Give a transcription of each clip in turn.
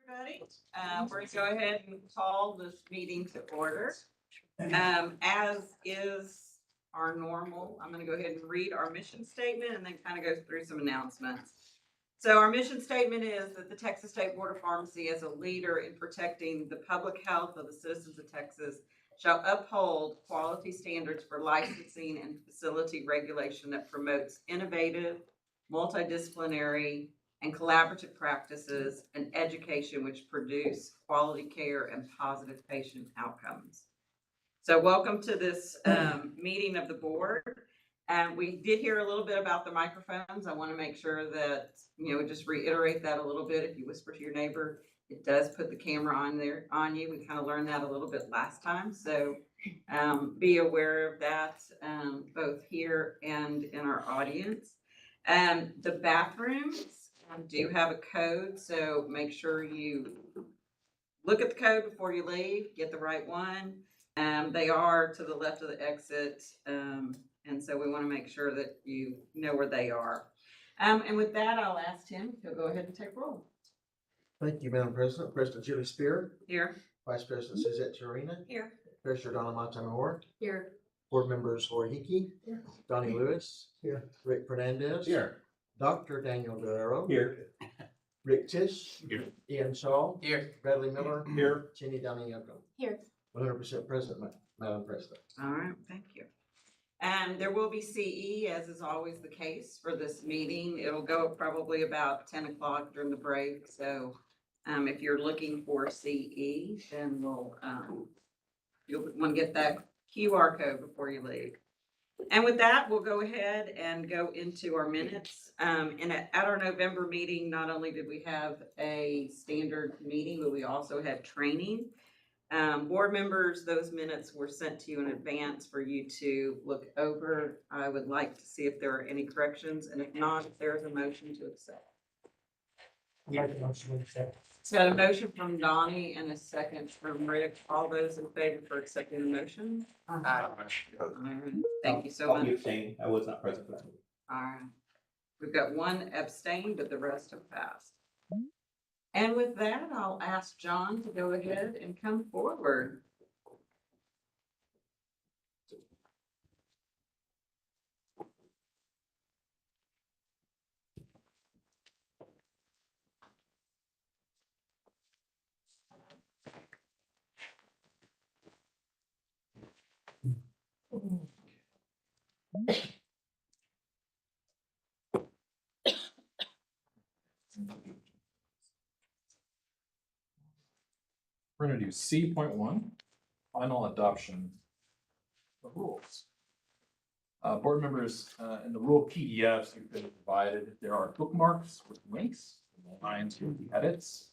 Everybody, we're going to go ahead and call this meeting to order. As is our normal, I'm going to go ahead and read our mission statement and then kind of go through some announcements. So our mission statement is that the Texas State Board of Pharmacy, as a leader in protecting the public health of the citizens of Texas, shall uphold quality standards for licensing and facility regulation that promotes innovative, multidisciplinary, and collaborative practices and education which produce quality care and positive patient outcomes. So welcome to this meeting of the board. We did hear a little bit about the microphones. I want to make sure that, just reiterate that a little bit. If you whisper to your neighbor, it does put the camera on you. We kind of learned that a little bit last time. So be aware of that, both here and in our audience. The bathrooms do have a code, so make sure you look at the code before you leave, get the right one. They are to the left of the exit, and so we want to make sure that you know where they are. And with that, I'll ask Tim if he'll go ahead and take roll. Thank you, Madam President. President Julie Spear. Here. Vice President Suzette Turina. Here. Treasurer Donna Montemor. Here. Board members Lori Hickey. Here. Donnie Lewis. Here. Rick Fernandez. Here. Dr. Daniel Guerrero. Here. Rick Tisch. Here. Ian Shaw. Here. Bradley Miller. Here. Jenny Damiano. Here. 100% present, Madam President. All right, thank you. And there will be CE, as is always the case for this meeting. It'll go probably about 10 o'clock during the break. So if you're looking for CE, then you'll want to get that QR code before you leave. And with that, we'll go ahead and go into our minutes. And at our November meeting, not only did we have a standard meeting, but we also had training. Board members, those minutes were sent to you in advance for you to look over. I would like to see if there are any corrections, and if not, if there's a motion to accept. It's got a motion from Donnie and a second from Rick. All those in favor for accepting the motion? All right. Thank you so much. I was not present for that. All right. We've got one abstain, but the rest have passed. And with that, I'll ask John to go ahead and come forward. We're going to do C.1, final adoption of rules. Board members, in the rule PDFs you've been provided, there are bookmarks with links, lines with the edits.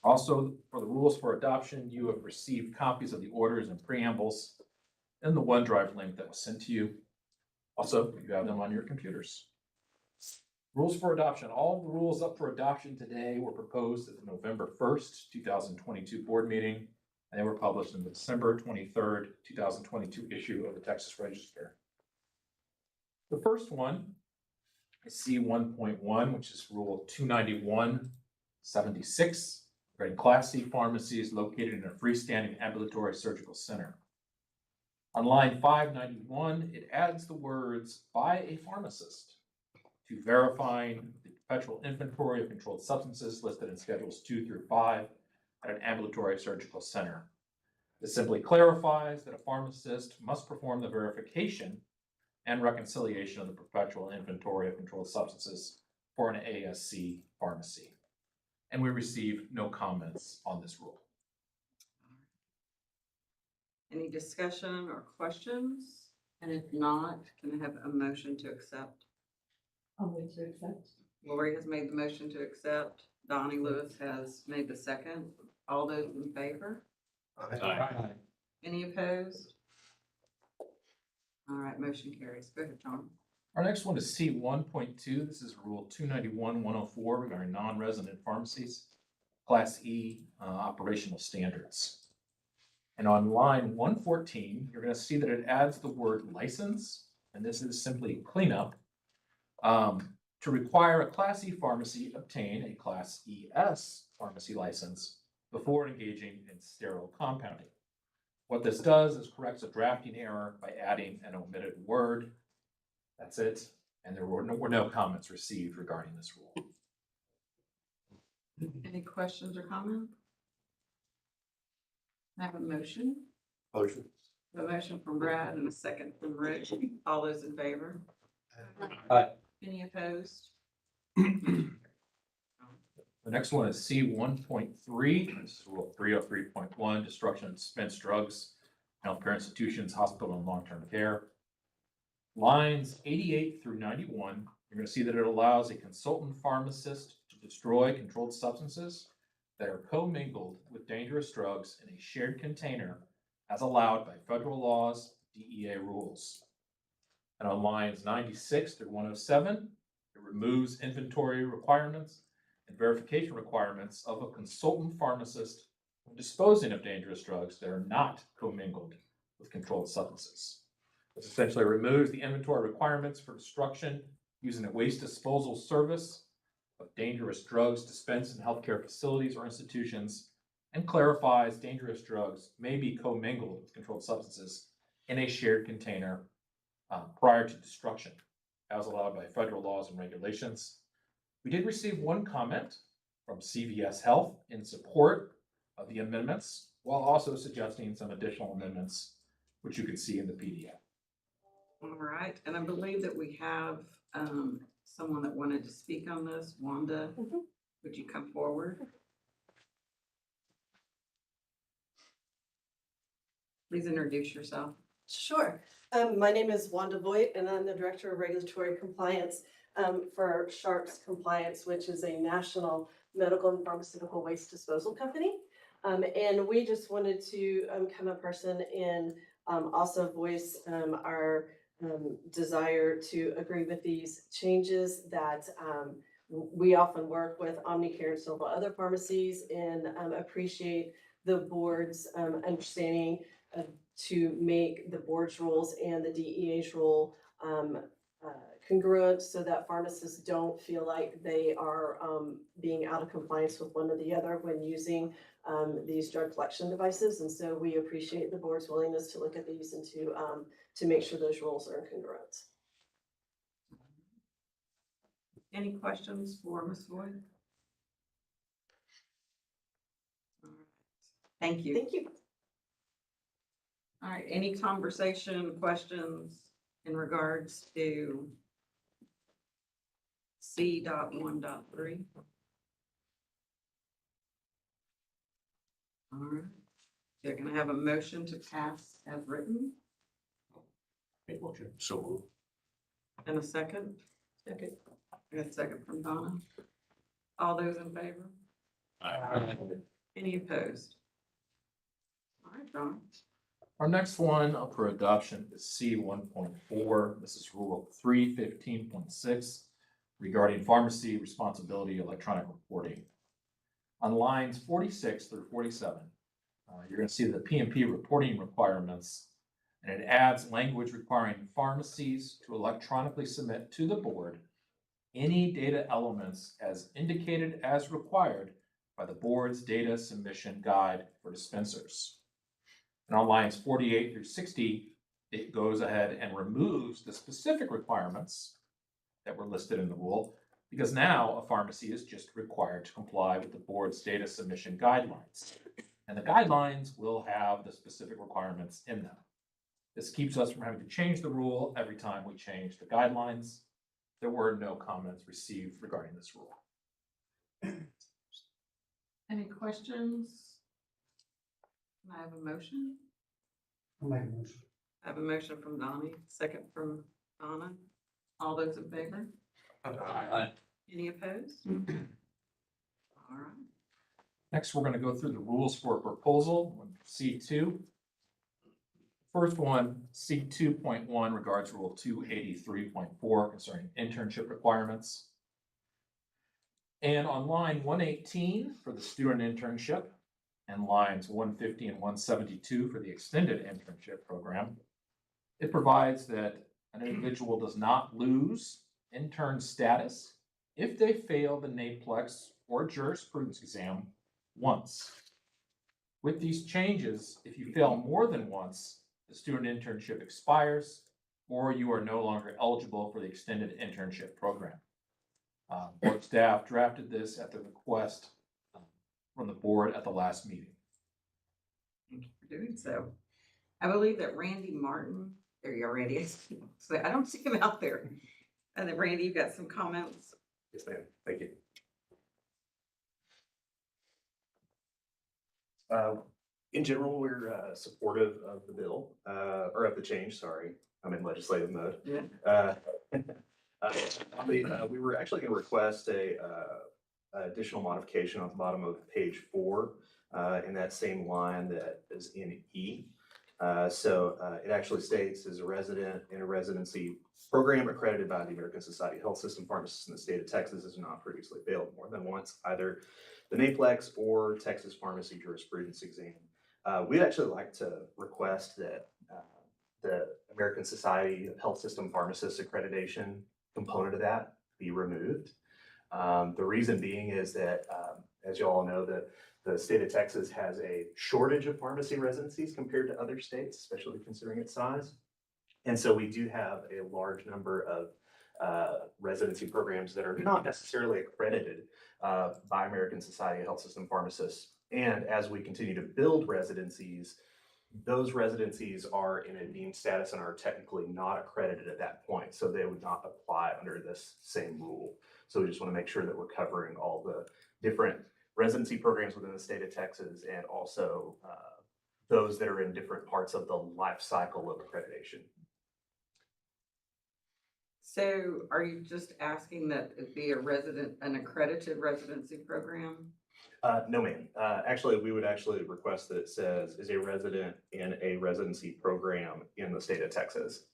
Also, for the rules for adoption, you have received copies of the orders and preambles in the OneDrive link that was sent to you. Also, you have them on your computers. Rules for adoption. All the rules up for adoption today were proposed at the November 1st, 2022 board meeting, and they were published in the December 23rd, 2022 issue of the Texas Register. The first one is C.1.1, which is Rule 291-76, regarding Class C pharmacies located in a freestanding ambulatory surgical center. On line 591, it adds the words "by a pharmacist" to verifying the perpetual inventory of controlled substances listed in Schedules 2 through 5 at an ambulatory surgical center. This simply clarifies that a pharmacist must perform the verification and reconciliation of the perpetual inventory of controlled substances for an ASC pharmacy. And we received no comments on this rule. Any discussion or questions? And if not, can I have a motion to accept? I'll move to accept. Lori has made the motion to accept. Donnie Lewis has made the second. All those in favor? Aye. Any opposed? All right, motion carries. Go ahead, John. Our next one is C.1.2. This is Rule 291-104 regarding non-resident pharmacies, Class E operational standards. And on line 114, you're going to see that it adds the word license, and this is simply cleanup, to require a Class E pharmacy obtain a Class ES pharmacy license before engaging in sterile compounding. What this does is corrects a drafting error by adding an omitted word. That's it. And there were no comments received regarding this rule. Any questions or comments? I have a motion. Motion. A motion from Brad and a second from Rich. All those in favor? Aye. Any opposed? The next one is C.1.3. This is Rule 303.1, destruction of dispensed drugs, healthcare institutions, hospital, and long-term care. Lines 88 through 91, you're going to see that it allows a consultant pharmacist to destroy controlled substances that are commingled with dangerous drugs in a shared container as allowed by federal laws, DEA rules. And on lines 96 through 107, it removes inventory requirements and verification requirements of a consultant pharmacist when disposing of dangerous drugs that are not commingled with controlled substances. This essentially removes the inventory requirements for destruction using a waste disposal service of dangerous drugs dispensed in healthcare facilities or institutions, and clarifies dangerous drugs may be commingled with controlled substances in a shared container prior to destruction, as allowed by federal laws and regulations. We did receive one comment from CVS Health in support of the amendments, while also suggesting some additional amendments, which you can see in the PDF. All right, and I believe that we have someone that wanted to speak on this. Wanda, would you come forward? Please introduce yourself. Sure. My name is Wanda Voigt, and I'm the Director of Regulatory Compliance for Sharps Compliance, which is a national medical and pharmaceutical waste disposal company. And we just wanted to come in person and also voice our desire to agree with these changes that we often work with Omnicare and several other pharmacies, and appreciate the board's understanding to make the board's rules and the DEA's rule congruent, so that pharmacists don't feel like they are being out of compliance with one or the other when using these drug collection devices. And so we appreciate the board's willingness to look at these and to make sure those rules are in congruence. Any questions for Ms. Voigt? All right. Thank you. Thank you. All right, any conversation, questions in regards to C.1.3? All right, you're gonna have a motion to pass as written So moved. and a second? Okay. I got a second from Donna. All those in favor? Any opposed? All right, Donna. Our next one up for adoption is C.1.4. This is Rule 315.6 regarding pharmacy responsibility electronic reporting. On lines 46 through 47, you're going to see the P&P reporting requirements, and it adds language requiring pharmacies to electronically submit to the board any data elements as indicated as required by the board's data submission guide for dispensers. And on lines 48 through 60, it goes ahead and removes the specific requirements that were listed in the rule, because now a pharmacy is just required to comply with the board's data submission guidelines. And the guidelines will have the specific requirements in them. This keeps us from having to change the rule every time we change the guidelines. There were no comments received regarding this rule. Any questions? Can I have a motion? I'll make a motion. I have a motion from Donnie, second from Donna. All those in favor? Any opposed? All right. Next, we're going to go through the rules for proposal, C2. First one, C.2.1 regards Rule 283.4 concerning internship requirements. And on line 118 for the student internship, and lines 150 and 172 for the extended internship program, it provides that an individual does not lose intern status if they fail the NAPLEX or jurisprudence exam once. With these changes, if you fail more than once, the student internship expires, or you are no longer eligible for the extended internship program. Board staff drafted this at the request from the board at the last meeting. Thank you for doing so. I believe that Randy Martin, there you are, Randy. So I don't see him out there. And then Randy, you've got some comments. Yes, ma'am. Thank you. In general, we're supportive of the bill, or of the change, sorry. I'm in legislative mode. Yeah. We were actually going to request a additional modification on the bottom of page 4 in that same line that is in E. It actually states, as a resident in a residency program accredited by the American Society of Health System Pharmacists in the state of Texas has not previously failed more than once, either the NAPLEX or Texas Pharmacy Jurisprudence exam. We'd actually like to request that the American Society of Health System Pharmacists accreditation component of that be removed. The reason being is that, as you all know, that the state of Texas has a shortage of pharmacy residencies compared to other states, especially considering its size. And so we do have a large number of residency programs that are not necessarily accredited by American Society of Health System Pharmacists. And as we continue to build residencies, those residencies are in a deemed status and are technically not accredited at that point. So they would not apply under this same rule. So we just want to make sure that we're covering all the different residency programs within the state of Texas and also those that are in different parts of the life cycle of accreditation. So are you just asking that it be an accredited residency program? No, ma'am. Actually, we would actually request that it says is a resident in a residency program in the state of Texas.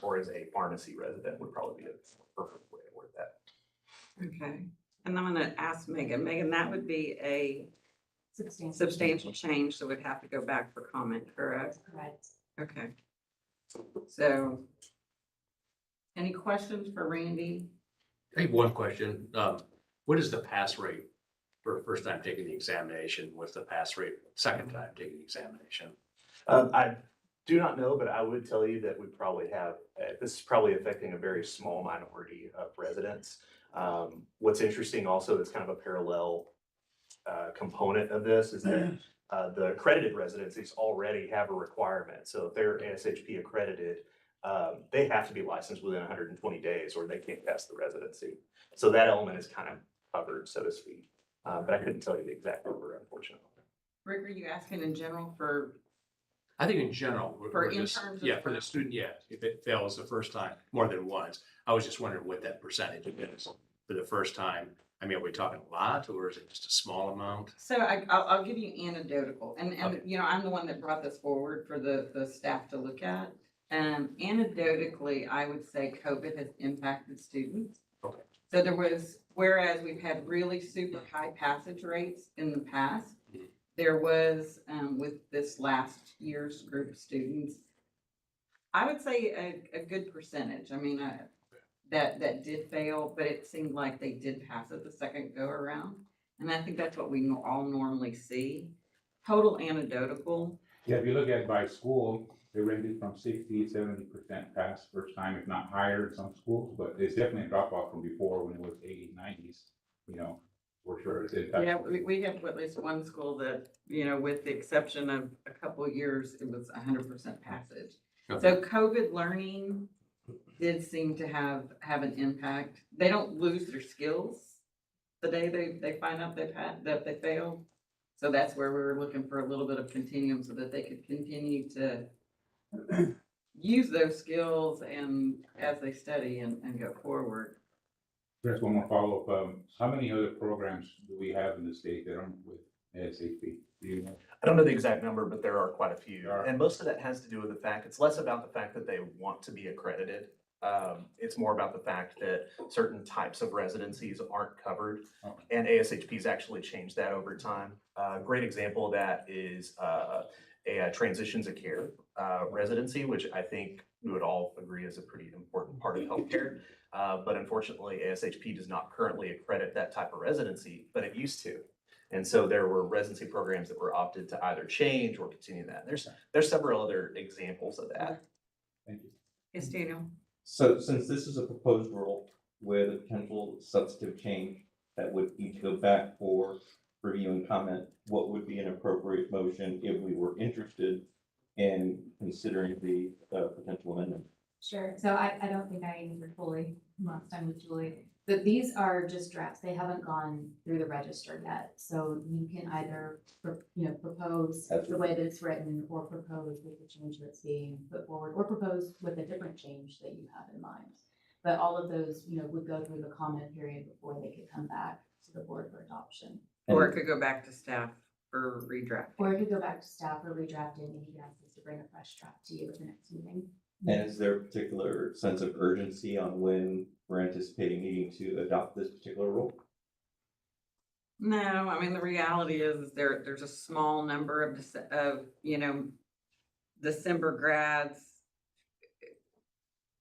Or is a pharmacy resident would probably be a perfect way to word that. Okay. And I'm going to ask Megan. Megan, that would be a Substantial. change, so we'd have to go back for comment, correct? Correct. Okay. So, any questions for Randy? I have one question. What is the pass rate for first time taking the examination? What's the pass rate second time taking the examination? I do not know, but I would tell you that we probably have, this is probably affecting a very small minority of residents. What's interesting also, that's kind of a parallel component of this is that the accredited residencies already have a requirement. So if they're ASHP accredited, they have to be licensed within 120 days or they can't pass the residency. So that element is kind of covered, so to speak. But I couldn't tell you the exact number, unfortunately. Rick, are you asking in general for, I think in general, For we're just, interns as yeah, for well? the student, yeah, if it fails the first time more than once, I was just wondering what that percentage is for the first time. I mean, are we talking a lot or is it just a small amount? so I'll give you anecdotal, and Okay. you know, I'm the one that brought this forward for the staff to look at. Anecdotally, I would say COVID has impacted students. Okay. So there was, whereas we've had really super high passage rates in the past, Mhm. there was, with this last year's group of students, I would say a good percentage. I mean, that did fail, but it seemed like they did pass it the second go around. And I think that's what we all normally see. Total anecdotal, Yeah, if you look at it by school, they ranged from 60-70% pass first time, if not higher in some schools, but it's definitely a drop off from before when it was 80s, 90s, you know, for sure. yeah, we have at least one school that, you know, with the exception of a couple of years, it was 100% passage. So COVID learning did seem to have an impact. They don't lose their skills the day they find out that they failed. So that's where we were looking for a little bit of continuum so that they could continue to use those skills and as they study and go forward. There's one more follow-up. How many other programs do we have in the state that aren't with ASHP? Do you know? I don't know the exact number, but there are quite a few. There are. And most of that has to do with the fact, it's less about the fact that they want to be accredited. It's more about the fact that certain types of residencies aren't covered. Okay. And ASHP's actually changed that over time. A great example of that is a transitions of care residency, which I think we would all agree is a pretty important part of healthcare. But unfortunately, ASHP does not currently accredit that type of residency, but it used to. And so there were residency programs that were opted to either change or continue that. There's several other examples of that. Thank you. Yes, Daniel? So since this is a proposed rule with a potential substantive change that would need to go back for review and comment, what would be an appropriate motion if we were interested in considering the potential amendment? Sure, so I don't think I answered fully last time with Julie, but these are just drafts, they haven't gone through the register yet. So you can either, propose the way that it's written, or propose with the change that's being put forward, or propose with a different change that you have in mind. But all of those, would go through the comment period before they could come back to the board for adoption. Or it could go back to staff for redraft. Or it could go back to staff for redrafting, and you can ask us to bring a fresh draft to you at the next meeting. And is there a particular sense of urgency on when we're anticipating needing to adopt this particular rule? No, I mean, the reality is there's a small number of, December grads.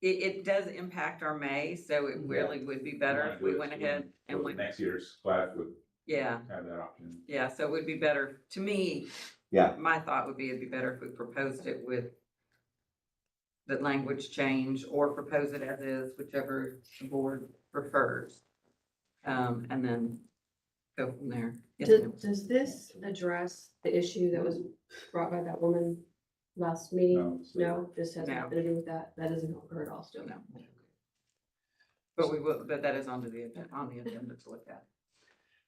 It does impact our May, so it really would be better if we went ahead and So went, next year's class would yeah, have that option. yeah, so it would be better, to me. Yeah. My thought would be it'd be better if we proposed it with the language change, or propose it as is, whichever the board prefers. And then go from there. Yes, ma'am. Does this address the issue that was brought by that woman last meeting? No, this has No. nothing to do with that. That doesn't help her at all still. No. But we will, but that is on the agenda to look at.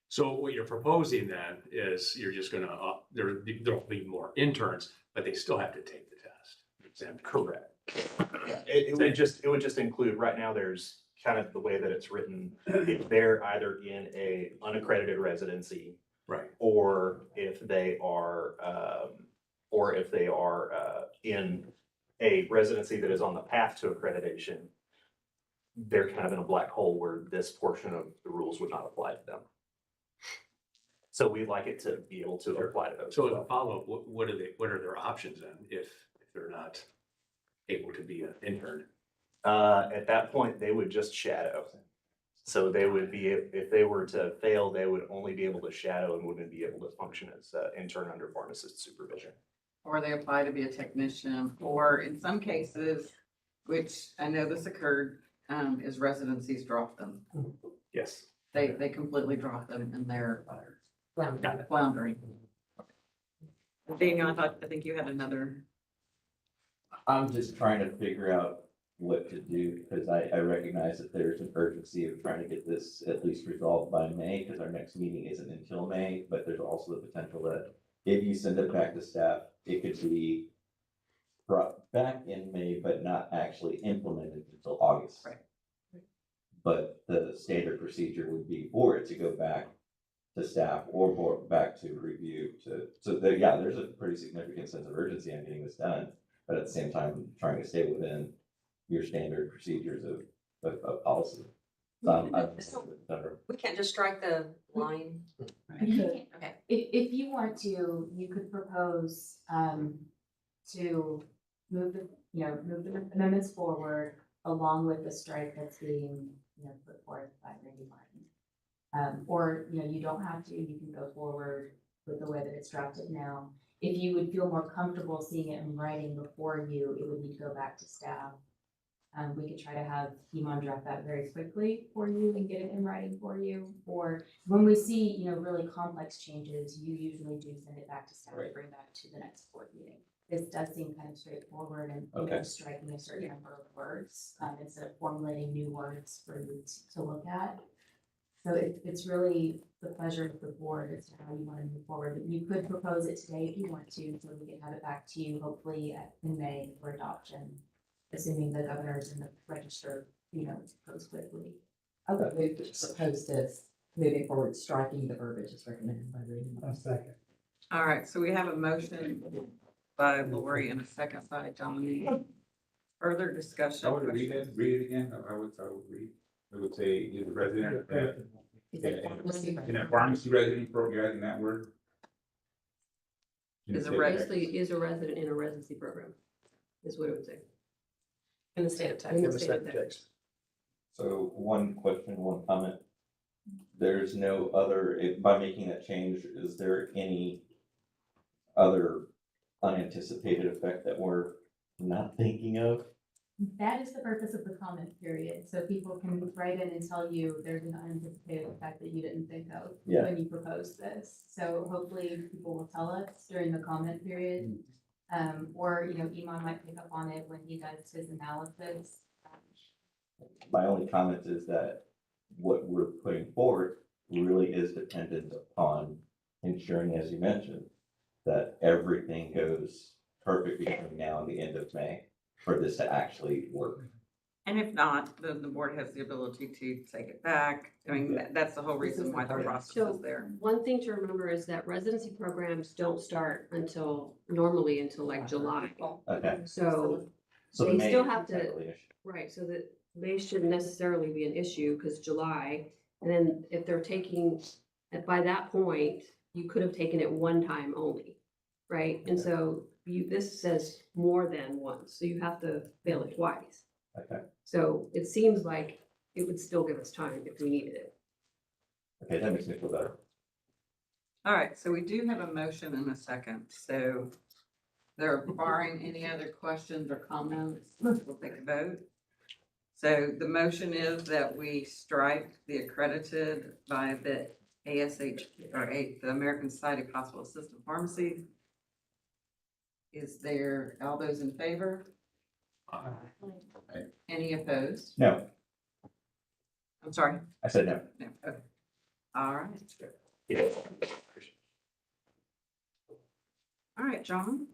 So what you're proposing then is you're just gonna, there'll be more interns, but they still have to take the test. Exam. Correct. It would just include, right now, there's kind of the way that it's written, if they're either in a unaccredited residency, Right. or if they are, in a residency that is on the path to accreditation, they're kind of in a black hole where this portion of the rules would not apply to them. So we'd like it to be able to apply to those. So as a follow-up, what are their options then if they're not able to be an intern? At that point, they would just shadow. So they would be, if they were to fail, they would only be able to shadow and wouldn't be able to function as an intern under pharmacist supervision. Or they apply to be a technician, or in some cases, which I know this occurred, is residencies drop them. Yes. They completely drop them and they're floundering. Daniel, I think you had another. I'm just trying to figure out what to do, because I recognize that there's an urgency of trying to get this at least resolved by May, because our next meeting isn't until May, but there's also the potential that if you send it back to staff, it could be brought back in May, but not actually implemented until August. Right. But the standard procedure would be for it to go back to staff or back to review so there, yeah, there's a pretty significant sense of urgency on getting this done, but at the same time, trying to stay within your standard procedures of policy. We can't just strike the line. Okay. Okay. If you want to, you could propose, to move the amendments forward along with the strike that's being, put forth by Randy Martin. Or, you don't have to, you can go forward with the way that it's drafted now. If you would feel more comfortable seeing it in writing before you, it would need to go back to staff. We could try to have E.1 draft that very quickly for you and get it in writing for you. Or when we see, really complex changes, you usually do send it back to staff and bring that to the next board meeting. This does seem kind of straightforward and striking a certain number of words instead of formulating new words for you to look at. So it's really the pleasure of the board as to how you want to move forward. You could propose it today if you want to, so we can have it back to you hopefully in May for adoption, assuming the governor's in the register, goes quickly. I would move to propose this moving forward, striking the verbiage as recommended by Randy. second. All right, so we have a motion by Lori and a second by Dominique. Further discussion. I would read it again. I would read. It would say is a resident, in a pharmacy resident program, in that word. Is a Basically, is a resident in a residency program, is what it would say. In the state of In the Texas. state of Texas. So one question, one comment. There's no other, by making that change, is there any other unanticipated effect that we're not thinking of? That is the purpose of the comment period, so people can write in and tell you there's an unanticipated effect that you didn't think of Yeah. when you proposed this. So hopefully people will tell us during the comment period. Or, E.1 might pick up on it when he does his analysis. My only comment is that what we're putting forward really is dependent upon ensuring, as you mentioned, that everything goes perfectly between now and the end of May for this to actually work. And if not, then the board has the ability to take it back. I mean, that's the whole reason why the process So is there. one thing to remember is that residency programs don't start normally until like July. Okay. So So the they May still is have to, entirely issue. right, so that May shouldn't necessarily be an issue because July. And then if they're taking, by that point, you could have taken it one time only, right? And so this says more than once, so you have to fail it twice. Okay. So it seems like it would still give us time if we needed it. Okay, that makes me feel better. All right, so we do have a motion and a second, so there, barring any other questions or comments, we'll take a vote. So the motion is that we strike the accredited by the the American Society of Hospital Assistant Pharmacies. Is there, all those in favor? Any opposed? No, I'm sorry? I said no. No, okay. All right. All right, John.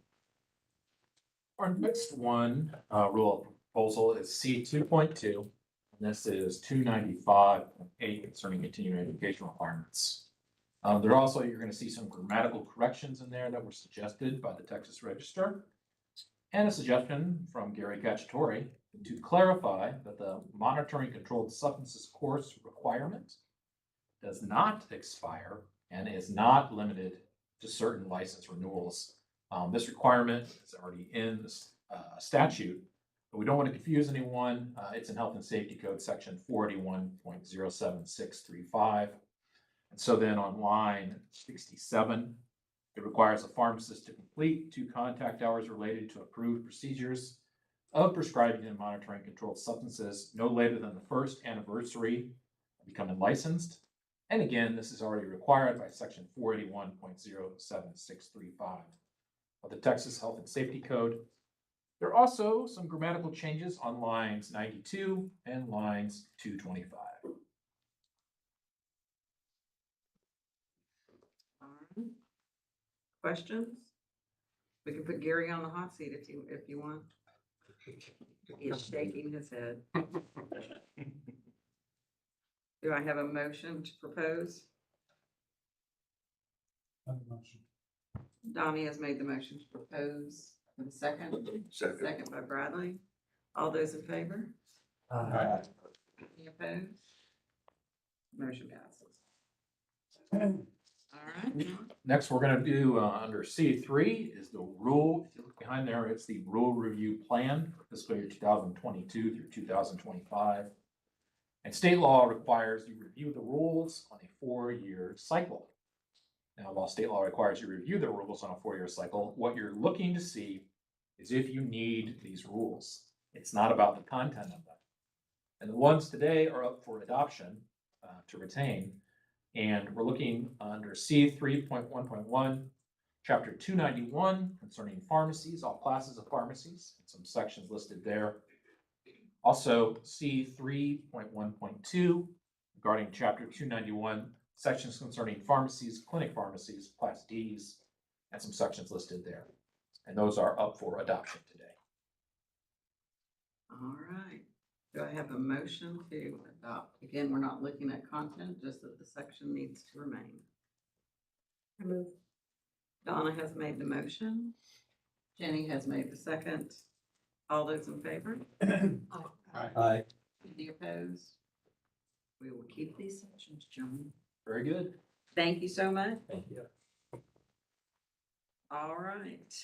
Our next one, rule proposal is C.2.2. And this is 295.8 concerning continuing education requirements. There also, you're going to see some grammatical corrections in there that were suggested by the Texas Register. And a suggestion from Gary Cacciatore to clarify that the monitoring controlled substances course requirement does not expire and is not limited to certain license renewals. This requirement is already in the statute, but we don't want to confuse anyone. It's in Health and Safety Code, section 481.07635. And so then on line 67, it requires a pharmacist to complete 2 contact hours related to approved procedures of prescribing and monitoring controlled substances no later than the first anniversary of becoming licensed. And again, this is already required by section 481.07635 of the Texas Health and Safety Code. There are also some grammatical changes on lines 92 and lines 225. All right. Questions? We can put Gary on the hot seat if you want. He's shaking his head. Do I have a motion to propose? Donnie has made the motion to propose. For the second? Second by Bradley. All those in favor? Any opposed? Motion passes. All right. Next, we're going to do under C3 is the rule. If you look behind there, it's the rule review plan for fiscal year 2022 through 2025. And state law requires you review the rules on a 4-year cycle. Now, while state law requires you review the rules on a 4-year cycle, what you're looking to see is if you need these rules. It's not about the content of them. And the ones today are up for adoption to retain. And we're looking under C.3.1.1, Chapter 291 concerning pharmacies, all classes of pharmacies, and some sections listed there. Also, C.3.1.2 regarding Chapter 291, sections concerning pharmacies, clinic pharmacies, Class Ds, and some sections listed there. And those are up for adoption today. All right. Do I have a motion to adopt? Again, we're not looking at content, just that the section needs to remain. I move. Donna has made the motion. Jenny has made the second. All those in favor? Aye. Any opposed? We will keep these sections, John. Very good. Thank you so much. Thank you. All right.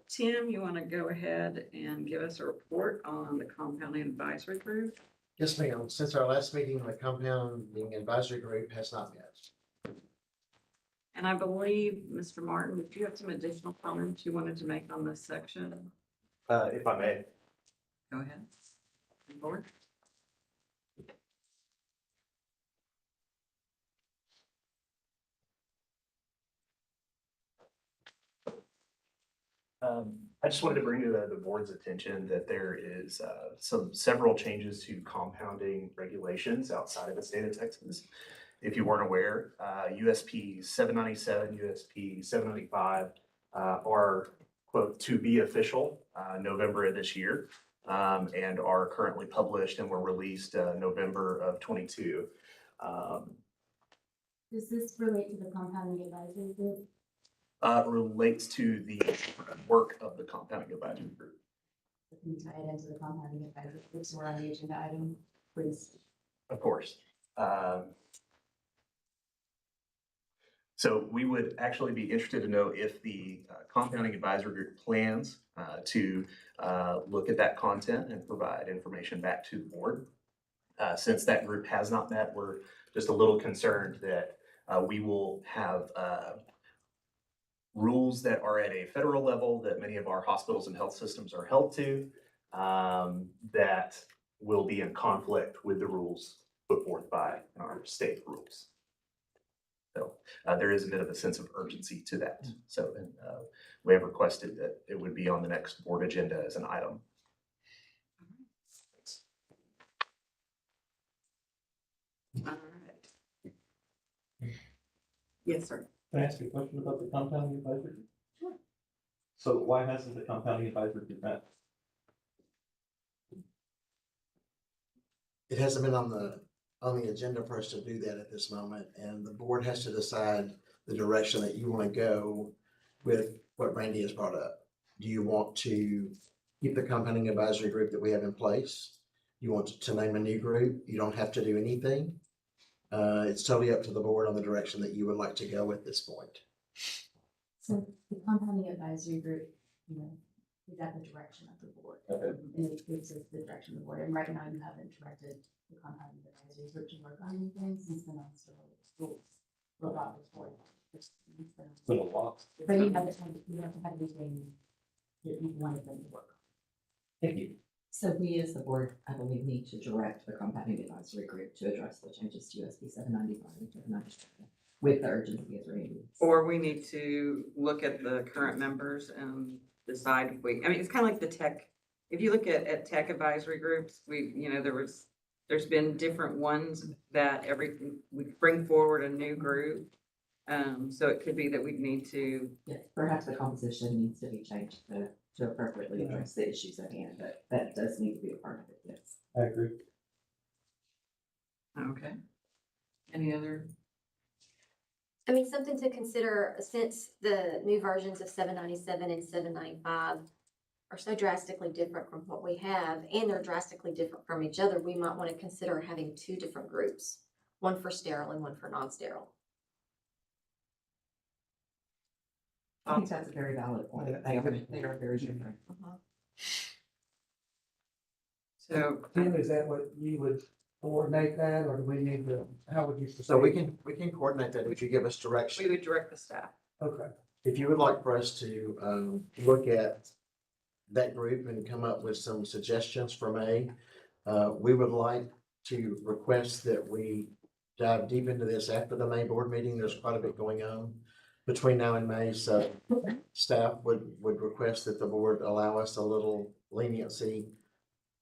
Tim, you want to go ahead and give us a report on the compounding advisory group? Yes, ma'am. Since our last meeting, the compounding advisory group has not met. And I believe, Mr. Martin, did you have some additional comments you wanted to make on this section? If I may. Go ahead. Board? I just wanted to bring to the board's attention that there is several changes to compounding regulations outside of the state of Texas. If you weren't aware, USP 797, USP 795 are, quote, to be official November of this year, and are currently published and were released November of 22. Does this relate to the compounding advisory group? Relates to the work of the compounding advisory group. Can you tie it into the compounding advisory group, so we're on the agenda item, please? Of course. So we would actually be interested to know if the compounding advisory group plans to look at that content and provide information back to the board. Since that group has not met, we're just a little concerned that we will have rules that are at a federal level that many of our hospitals and health systems are held to, that will be in conflict with the rules put forth by our state rules. So there is a bit of a sense of urgency to that. So we have requested that it would be on the next board agenda as an item. All right. Yes, sir. Can I ask you a question about the compounding advisory? Sure. So why hasn't the compounding advisory been met? It hasn't been on the agenda for us to do that at this moment, and the board has to decide the direction that you want to go with what Randy has brought up. Do you want to keep the compounding advisory group that we have in place? You want to name a new group? You don't have to do anything. It's totally up to the board on the direction that you would like to go at this point. So the compounding advisory group, is at the direction of the board. Okay. And it gives us the direction of the board. And right now you haven't directed the compounding advisory group to work on anything since the rules. About this board. It's been a lot. But you have to have anything that you wanted them to work on. Thank you. So we as the board, I believe, need to direct the compounding advisory group to address the changes to USP 795 and 797 with the urgency as Randy. Or we need to look at the current members and decide if we, I mean, it's kind of like the tech. If you look at tech advisory groups, there's been different ones that we bring forward a new group. So it could be that we need to, Yeah, perhaps the composition needs to be changed to appropriately address the issues at hand, but that does need to be a part of it, yes. I agree. okay. Any other? I mean, something to consider, since the new versions of 797 and 795 are so drastically different from what we have, and they're drastically different from each other, we might want to consider having two different groups, one for sterile and one for non-sterile. I think that's a very valid point. They are very different. So, Tim, is that what you would coordinate that, or do we need to, how would you? So we can coordinate that if you give us we direction. would direct the staff. Okay. If you would like for us to look at that group and come up with some suggestions for May, we would like to request that we dive deep into this after the May board meeting. There's quite a bit going on between now and May, so staff would request that the board allow us a little leniency,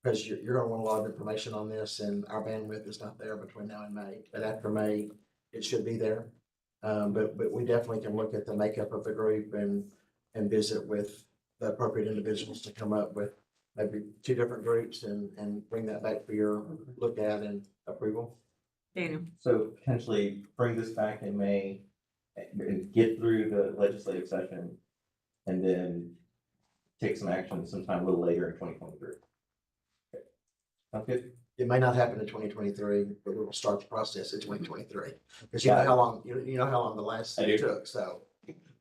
because you're gonna want a lot of information on this, and our bandwidth is not there between now and May. But after May, it should be there. But we definitely can look at the makeup of the group and visit with the appropriate individuals to come up with maybe two different groups and bring that back for your look at and approval. Daniel? So potentially bring this back in May and get through the legislative session and then take some action sometime a little later in 2023. Okay. Sounds good? It may not happen in 2023, but we will start the process in 2023. Because you know how long, the last I do. took, so.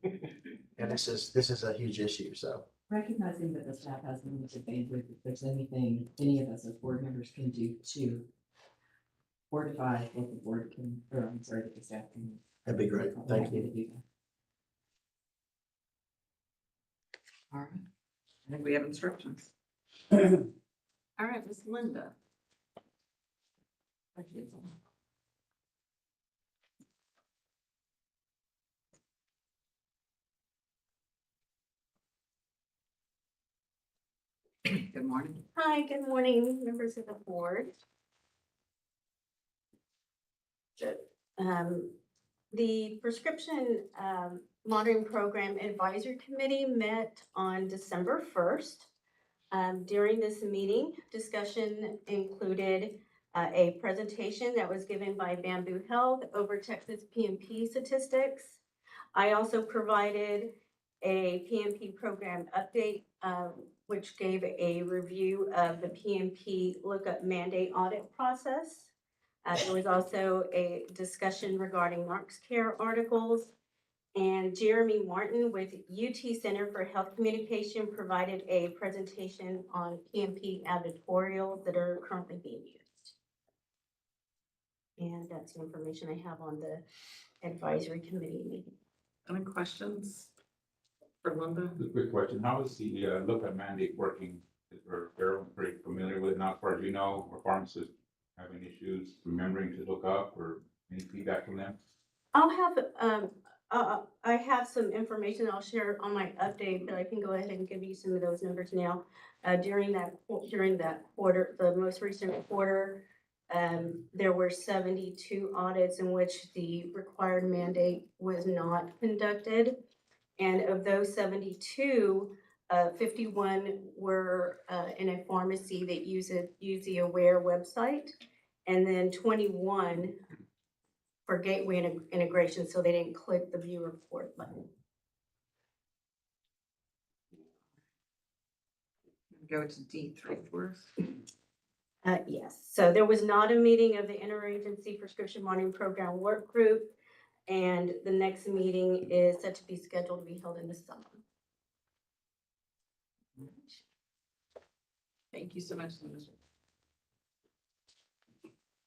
And this is a huge issue, so. recognizing that the staff has limited bandwidth, if there's anything any of us as board members can do to fortify what the board can, or I'm sorry, that the staff can. That'd be great. I'm Thank happy you. to do that. All right. I think we have instructions. All right, Miss Linda. Good morning. Hi, good morning, members of the board. The prescription monitoring program advisory committee met on December 1st. During this meeting, discussion included a presentation that was given by Bamboo Health over Texas PMP statistics. I also provided a PMP program update, which gave a review of the PMP lookup mandate audit process. There was also a discussion regarding Narcs Care articles, and Jeremy Martin with UT Center for Health Communication provided a presentation on PMP editorials that are currently being used. And that's the information I have on the advisory committee meeting. Any questions for Linda? Just a quick question, how is the lookup mandate working? Is everyone pretty familiar with it now, as far as you know, or pharmacists having issues remembering to look up, or any feedback from them? I'll have, I have some information I'll share on my update, but I can go ahead and give you some of those numbers now. During that quarter, the most recent quarter, there were 72 audits in which the required mandate was not conducted. And of those 72, 51 were in a pharmacy that use the Aware website, and then 21 for gateway integration, so they didn't click the view report button. Go to D3 first. Yes, so there was not a meeting of the Interagency Prescription Monitoring Program Work Group, and the next meeting is set to be scheduled to be held in the summer. Thank you so much, Linda.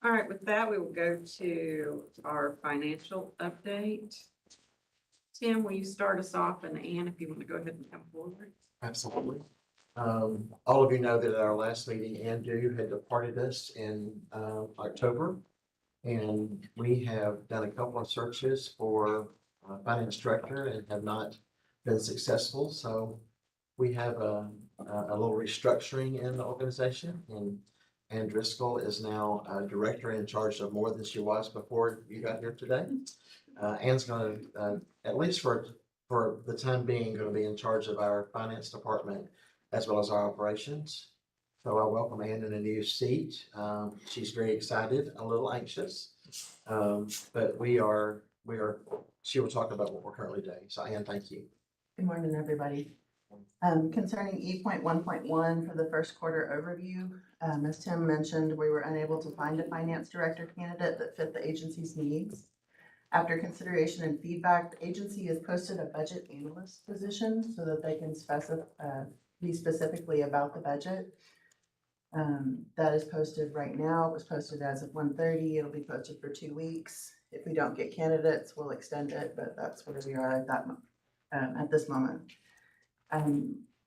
All right, with that, we will go to our financial update. Tim, will you start us off, and Ann, if you want to go ahead and come forward? Absolutely. All of you know that at our last meeting, Andrew had departed us in October. And we have done a couple of searches for finance director and have not been successful. So we have a little restructuring in the organization, and Ann Driscoll is now a director in charge of more than she was before you got here today. Ann's going to, at least for the time being, going to be in charge of our finance department as well as our operations. So I welcome Ann in a new seat. She's very excited, a little anxious, but she will talk about what we're currently doing. So Ann, thank you. Good morning, everybody. Concerning E.1.1 for the first quarter overview, as Tim mentioned, we were unable to find a finance director candidate that fit the agency's needs. After consideration and feedback, the agency has posted a budget analyst position so that they can be specifically about the budget. That is posted right now. It was posted as of 1:30. It'll be posted for 2 weeks. If we don't get candidates, we'll extend it, but that's where we are at this moment.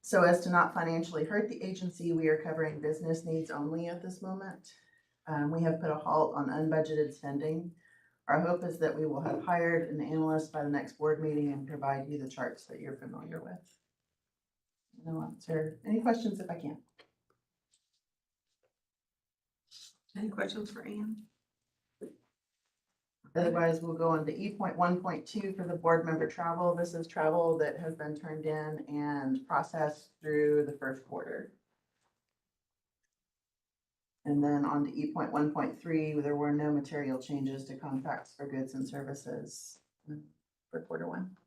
So as to not financially hurt the agency, we are covering business needs only at this moment. We have put a halt on unbudgeted spending. Our hope is that we will have hired an analyst by the next board meeting and provide you the charts that you're familiar with. And I'll answer any questions if I can. Any questions for Ann? Otherwise, we'll go on to E.1.2 for the board member travel. This is travel that has been turned in and processed through the first quarter. And then on to E.1.3, there were no material changes to contracts for goods and services for quarter one.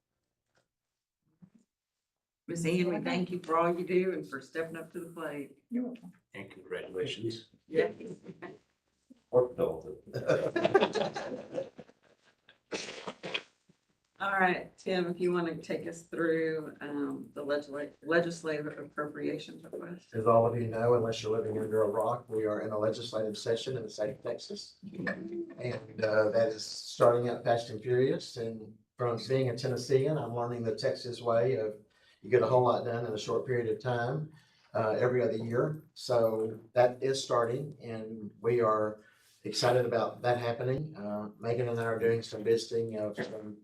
Ms. Ann, we thank you for all you do and for stepping up to the plate. You're welcome. And congratulations. Yeah. Or don't. All right, Tim, if you want to take us through, the legislative appropriations request. As all of you know, unless you're living under a rock, we are in a legislative session in the state of Texas. And that is starting out fast and furious. And from being a Tennessean, I'm learning the Texas way of you get a whole lot done in a short period of time, every other year. So that is starting, and we are excited about that happening. Megan and I are doing some visiting of some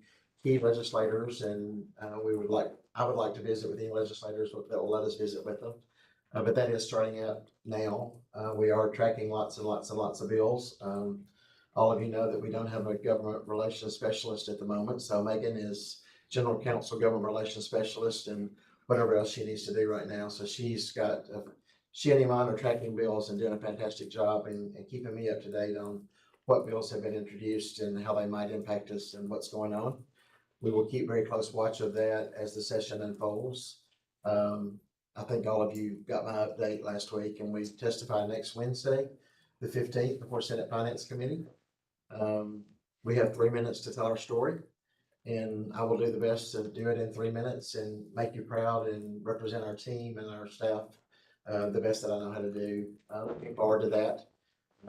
key legislators, and I would like to visit with any legislators that will let us visit with them. But that is starting out now. We are tracking lots and lots and lots of bills. All of you know that we don't have a government relations specialist at the moment, so Megan is general counsel, government relations specialist, and whatever else she needs to do right now. So she's got, she and Iman are tracking bills and doing a fantastic job and keeping me up to date on what bills have been introduced and how they might impact us and what's going on. We will keep very close watch of that as the session unfolds. I think all of you got my update last week, and we testify next Wednesday, the 15th, before Senate Finance Committee. We have 3 minutes to tell our story, and I will do the best to do it in 3 minutes and make you proud and represent our team and our staff the best that I know how to do. Looking forward to that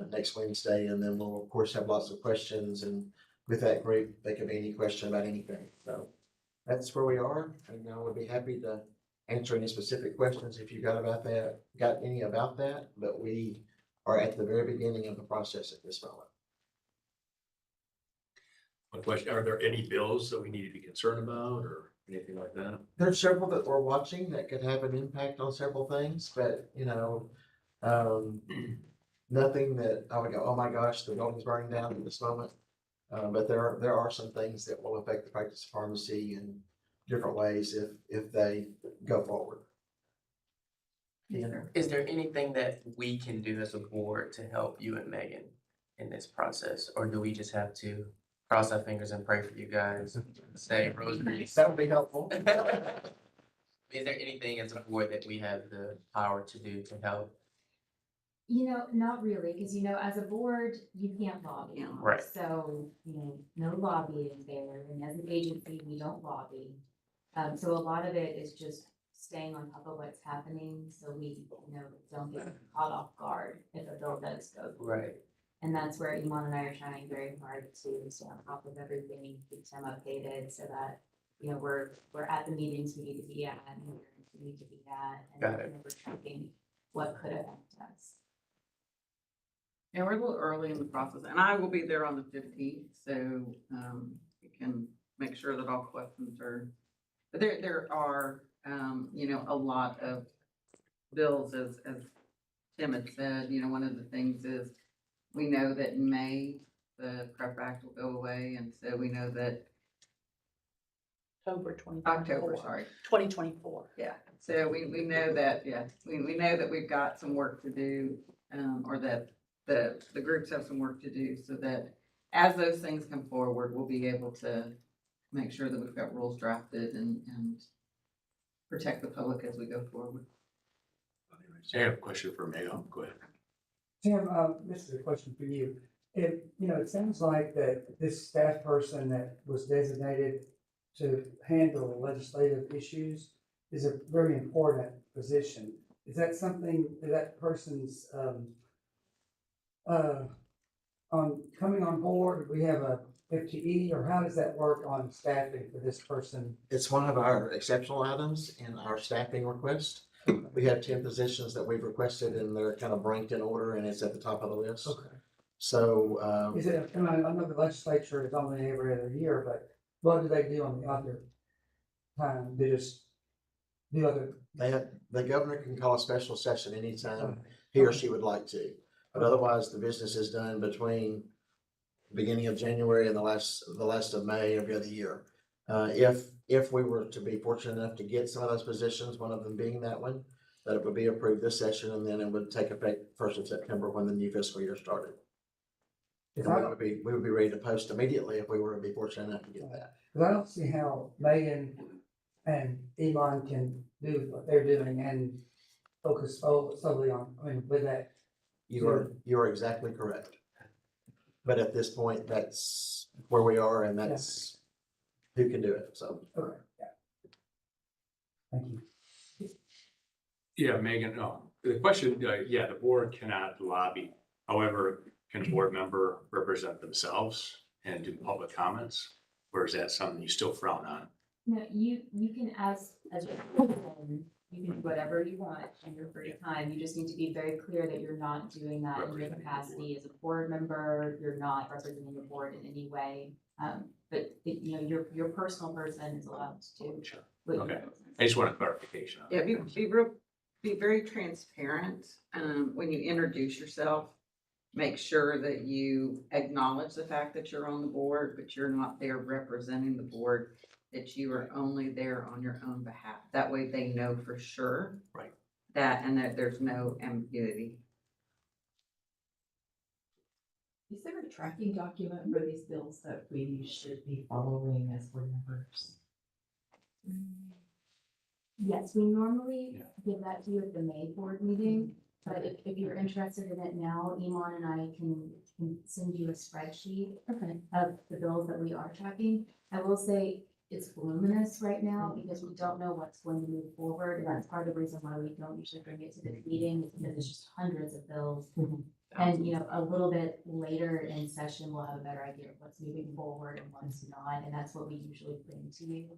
next Wednesday, and then we'll of course have lots of questions, and with that group, there could be any question about anything. So that's where we are, and I would be happy to answer any specific questions if you got any about that, but we are at the very beginning of the process at this moment. One question, are there any bills that we need to be concerned about or anything like that? There's several that we're watching that could have an impact on several things, but nothing that I would go, oh my gosh, the building's burning down at this moment. But there are some things that will affect the practice of pharmacy in different ways if they go forward. Is there anything that we can do as a board to help you and Megan in this process? Or do we just have to cross our fingers and pray for you guys, say rosaries? That would be helpful. Is there anything as a board that we have the power to do to help? Not really, because as a board, you can't lobby. Right. So, no lobbying there, and as an agency, we don't lobby. So a lot of it is just staying on top of what's happening, so we, don't get caught off guard if a bill does go through. Right. And that's where Iman and I are trying very hard to stay on top of everything, keep them updated, so that, we're at the meetings we need to be at, and where we need to be at, and Got it. we're tracking what could affect us. Yeah, we're a little early in the process, and I will be there on the 15th, so we can make sure that all questions are. But there are a lot of bills, as Tim had said. One of the things is we know that in May the PrEP Act will go away, and so we know that October 2024. Yeah, so we know that, we know that we've got some work to do, or that the groups have some work to do, so that as those things come forward, we'll be able to make sure that we've got rules drafted and protect the public as we go forward. I have a question for Megan. Go ahead. Tim, this is a question for you. It sounds like that this staff person that was designated to handle legislative issues is a very important position. Is that something that person's coming on board? We have a FTE, or how does that work on staffing for this person? It's one of our exceptional items in our staffing request. We have 10 positions that we've requested, and they're kind of ranked in order, and it's at the top of the list. Okay. So, Is it, I know the legislature is only every other year, but what do they do on the other time? They just do other. the governor can call a special session anytime he or she would like to. But otherwise, the business is done between the beginning of January and the last of May every other year. If we were to be fortunate enough to get some of those positions, one of them being that one, that it would be approved this session, and then it would take effect 1st of September when the new fiscal year started. And we would be ready to post immediately if we were to be fortunate enough to get that. Because I don't see how Megan and Iman can do what they're doing and focus solely on, with that. You are exactly correct. But at this point, that's where we are, and that's who can do it, so. Okay, yeah. Thank you. Yeah, Megan, no, the question, yeah, the board cannot lobby. However, can a board member represent themselves and do public comments? Or is that something you still frown on? No, you can you can do whatever you want in your free time. You just need to be very clear that you're not doing that in your capacity as a board member. You're not representing the board in any way. But you know, your personal person is allowed to do. Sure. what you Okay. represent. I just want a clarification on Yeah, that. be very transparent, when you introduce yourself. Make sure that you acknowledge the fact that you're on the board, but you're not there representing the board, that you are only there on your own behalf. That way they know for sure. Right. That, and that there's no ambiguity. Is there a tracking document for these bills that we should be following as board members? Yes, we normally give that to you at the May board meeting, but if you're interested in it now, E.1 and I can send you a spreadsheet of the bills that we are tracking. I will say it's voluminous right now because we don't know what's going to move forward, and that's part of the reason why we don't usually bring it to the meeting, is because it's just hundreds of bills. And, you know, a little bit later in session, we'll have a better idea of what's moving forward and what's not, and that's what we usually bring to you.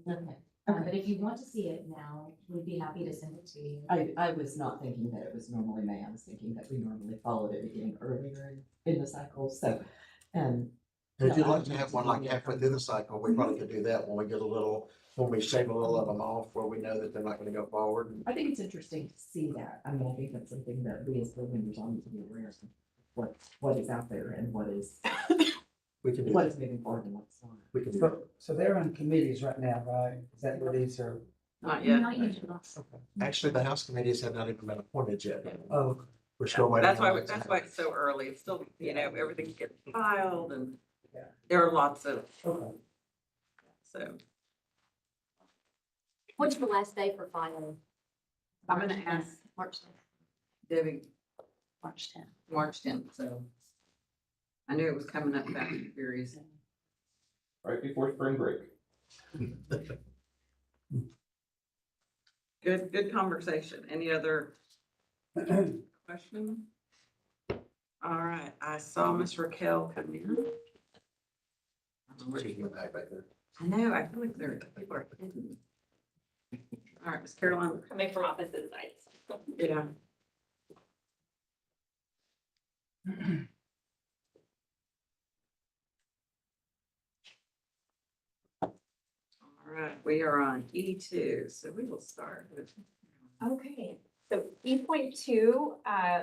But if you want to see it now, we'd be happy to send it to you. I was not thinking that it was normally May. I was thinking that we normally followed it beginning earlier in the cycle, so, If you'd like to have one like halfway through the cycle, we probably could do that when we get a little, when we shave a little of them off, where we know that they're not gonna go forward. I think it's interesting to see that. I mean, I think that's something that we as board members all need to be aware of, what is out there and what is We can do what that. is moving forward and what's not. We can do that. So they're on committees right now, right? Is that where these are? Not yet. Not usually. Actually, the House committees have not even been appointed yet. Oh, We're still waiting. That's on why, that. that's why it's so early. It's still, you know, everything's getting filed and Yeah. there are lots of, okay. so. What's the last day for filing? I'm gonna ask March 10th. Debbie, March 10th. March 10th, so. I knew it was coming up fast and furious. Right before spring break. Good conversation. Any other question? All right, I saw Miss Raquel come in. She's in the back there. I know, I feel like people are hidden. All right, Miss Caroline. Coming from opposite sides. Yeah. All right, we are on E2, so we will start with. Okay, so E.2,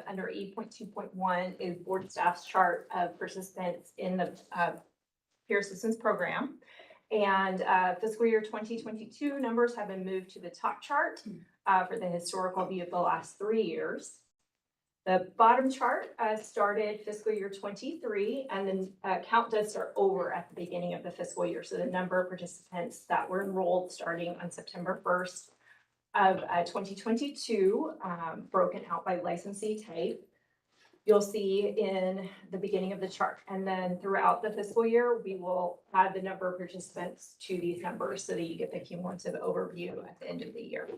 under E.2.1 is board staff's chart of participants in the peer assistance program. And fiscal year 2022 numbers have been moved to the top chart for the historical view of the last 3 years. The bottom chart started fiscal year 23, and then count does start over at the beginning of the fiscal year. So the number of participants that were enrolled starting on September 1st of 2022, broken out by licensee type. You'll see in the beginning of the chart. And then throughout the fiscal year, we will add the number of participants to these numbers so that you get the cumulative overview at the end of the year.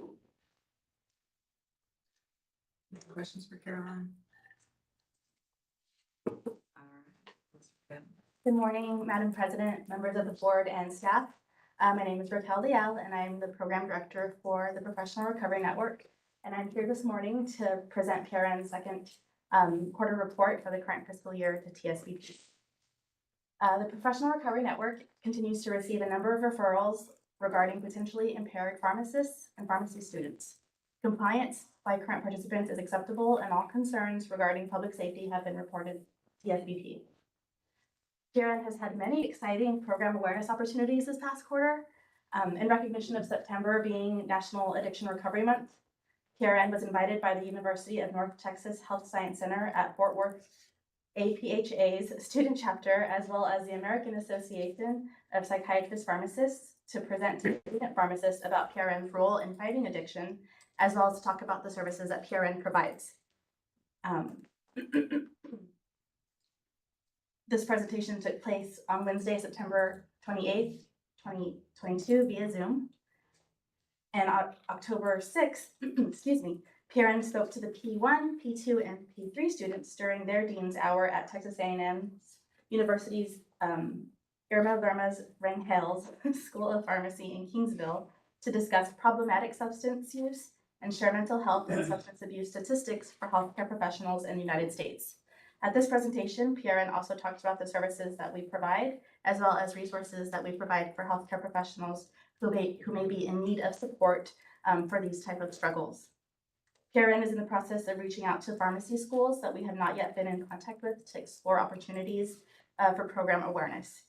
Questions for Caroline? All right. Good morning, Madam President, members of the board and staff. My name is Raquel Dial and I'm the program director for the Professional Recovery Network. And I'm here this morning to present PRN's second quarter report for the current fiscal year to TSBP. The Professional Recovery Network continues to receive a number of referrals regarding potentially impaired pharmacists and pharmacy students. Compliance by current participants is acceptable and all concerns regarding public safety have been reported to TSBP. PRN has had many exciting program awareness opportunities this past quarter. In recognition of September being National Addiction Recovery Month, PRN was invited by the University of North Texas Health Science Center at Fort Worth APHA's student chapter, as well as the American Association of Psychiatrist Pharmacists, to present to student pharmacists about PRN's role in fighting addiction, as well as to talk about the services that PRN provides. This presentation took place on Wednesday, September 28th, 2022 via Zoom. And on October 6th, excuse me, PRN spoke to the P1, P2, and P3 students during their Dean's Hour at Texas A&M University's Irma Verma's Rangels School of Pharmacy in Kingsville to discuss problematic substance use and share mental health and substance abuse statistics for healthcare professionals in the United States. At this presentation, PRN also talked about the services that we provide, as well as resources that we provide for healthcare professionals who may be in need of support for these type of struggles. PRN is in the process of reaching out to pharmacy schools that we have not yet been in contact with to explore opportunities for program awareness.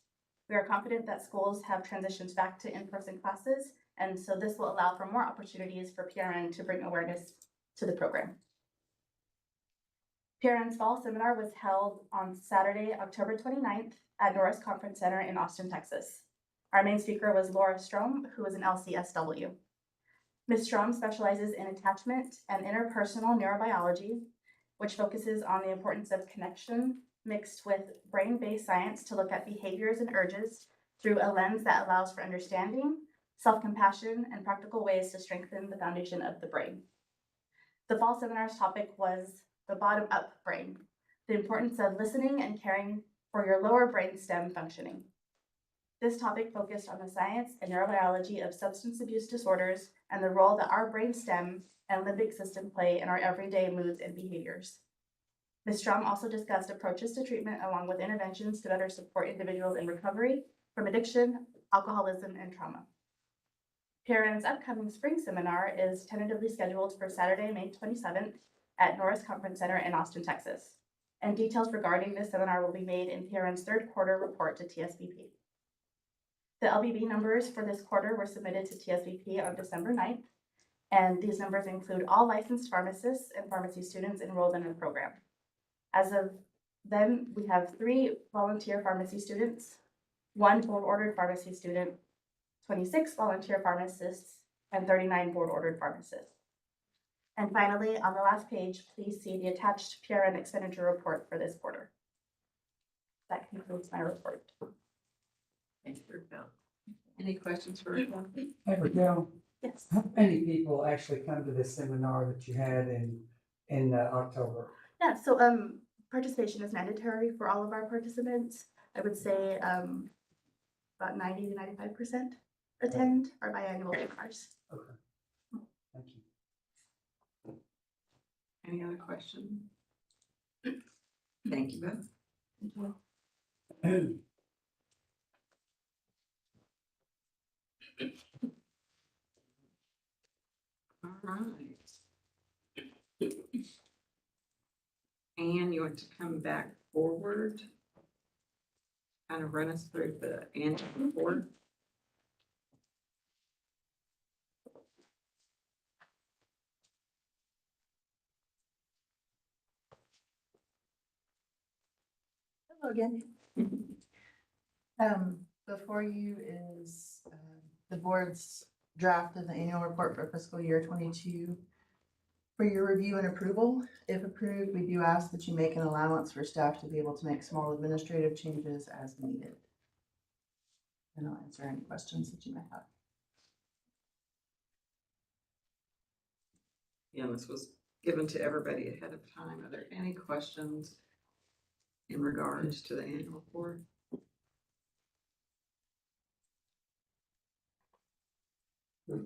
We are confident that schools have transitioned back to in-person classes, and so this will allow for more opportunities for PRN to bring awareness to the program. PRN's fall seminar was held on Saturday, October 29th at Norris Conference Center in Austin, Texas. Our main speaker was Laura Strom, who is an LCSW. Ms. Strom specializes in attachment and interpersonal neurobiology, which focuses on the importance of connection mixed with brain-based science to look at behaviors and urges through a lens that allows for understanding, self-compassion, and practical ways to strengthen the foundation of the brain. The fall seminar's topic was the bottom-up brain, the importance of listening and caring for your lower brain stem functioning. This topic focused on the science and neurobiology of substance abuse disorders and the role that our brain stem and limbic system play in our everyday moods and behaviors. Ms. Strom also discussed approaches to treatment along with interventions to better support individuals in recovery from addiction, alcoholism, and trauma. PRN's upcoming spring seminar is tentatively scheduled for Saturday, May 27th at Norris Conference Center in Austin, Texas. And details regarding this seminar will be made in PRN's third quarter report to TSBP. The LBB numbers for this quarter were submitted to TSBP on December 9th, and these numbers include all licensed pharmacists and pharmacy students enrolled in the program. As of then, we have 3 volunteer pharmacy students, 1 board-ordered pharmacy student, 26 volunteer pharmacists, and 39 board-ordered pharmacists. And finally, on the last page, please see the attached PRN expenditure report for this quarter. That concludes my report. Thanks, Raquel. Any questions for Raquel? Hey, Raquel, Yes. how many people actually come to this seminar that you had in October? Yeah, so participation is mandatory for all of our participants. I would say about 90 to 95% attend our biannual seminars. Okay. Thank you. Any other questions? Thank you both. All right. And you want to come back forward? Kind of run us through the annual report? Hello again. Before you is the board's draft of the annual report for fiscal year 22 for your review and approval. If approved, we do ask that you make an allowance for staff to be able to make small administrative changes as needed. And I'll answer any questions that you might have. Yeah, this was given to everybody ahead of time. Are there any questions in regards to the annual report?